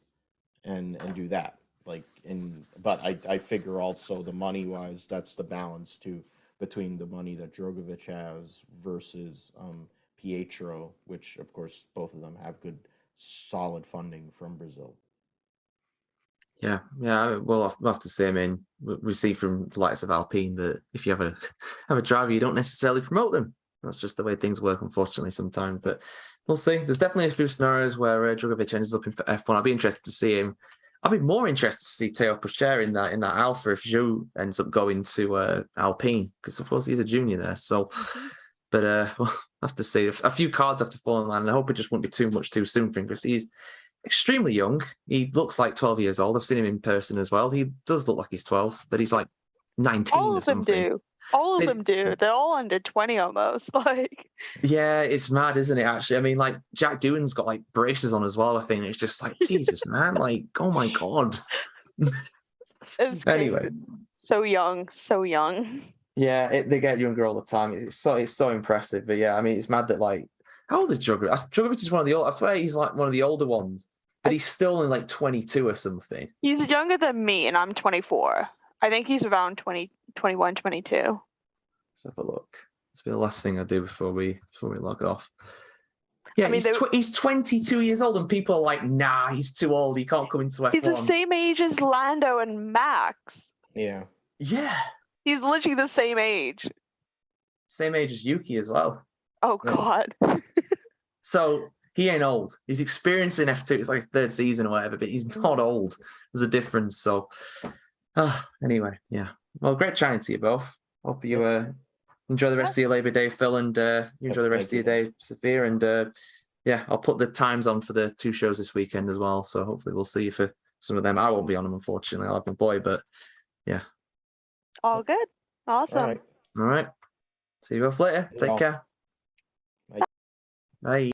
and do that? Like, but I figure also the money wise, that's the balance too between the money that Drogovic has versus Pietro, which of course both of them have good solid funding from Brazil. Yeah. We'll have to say, I mean, we see from the likes of Alpine that if you have a driver, you don't necessarily promote them. That's just the way things work, unfortunately, sometimes. But we'll see. There's definitely a few scenarios where Drogovic ends up in F1. I'll be interested to see him. I'll be more interested to see Teo Pourchaire in that Alpha if Zhou ends up going to Alpine, because of course he's a junior there. So, but we'll have to see. A few cards have to fall in line, and I hope it just won't be too much too soon for him, because he's extremely young. He looks like 12 years old. I've seen him in person as well. He does look like he's 12, but he's like 19 All or of them something. do. All of them do. They're all under 20 almost. Like, yeah, it's mad, isn't it? Actually, I mean, like Jack Doohan's got like braces on as well. I think it's just like Jesus, man. Like, oh my god. Anyway, so young. Yeah, they get younger all the time. It's so impressive. But yeah, I mean, it's mad that like, how old is Drogovic? Drogovic is one of the old. I swear he's like one of the older ones, but he's still only like 22 or something. He's younger than me, and I'm 24. I think he's around 20, 21, 22. Let's have a look. This will be the last thing I do before we log off. Yeah, I mean, he's 22 years old, and people are like, nah, he's too old. He can't come into F1. He's the same age as Lando and Max. Yeah. He's literally the same age. Same age as Yuki as well. Oh, God. So he ain't old. He's experienced in F2. It's like his 3rd season or whatever, but he's not old. There's a difference. So, anyway, yeah. Well, great chatting to you both. Hope you enjoy the rest of your Labor Day, Phil, and you enjoy the rest of your day, Sophia. And yeah, I'll put the times on for the 2 shows this weekend as well. So hopefully we'll see you for some of them. I won't be on them, unfortunately. I'll have my boy, but yeah. All good. Awesome. All right. See you both later. Take care. Bye. Bye.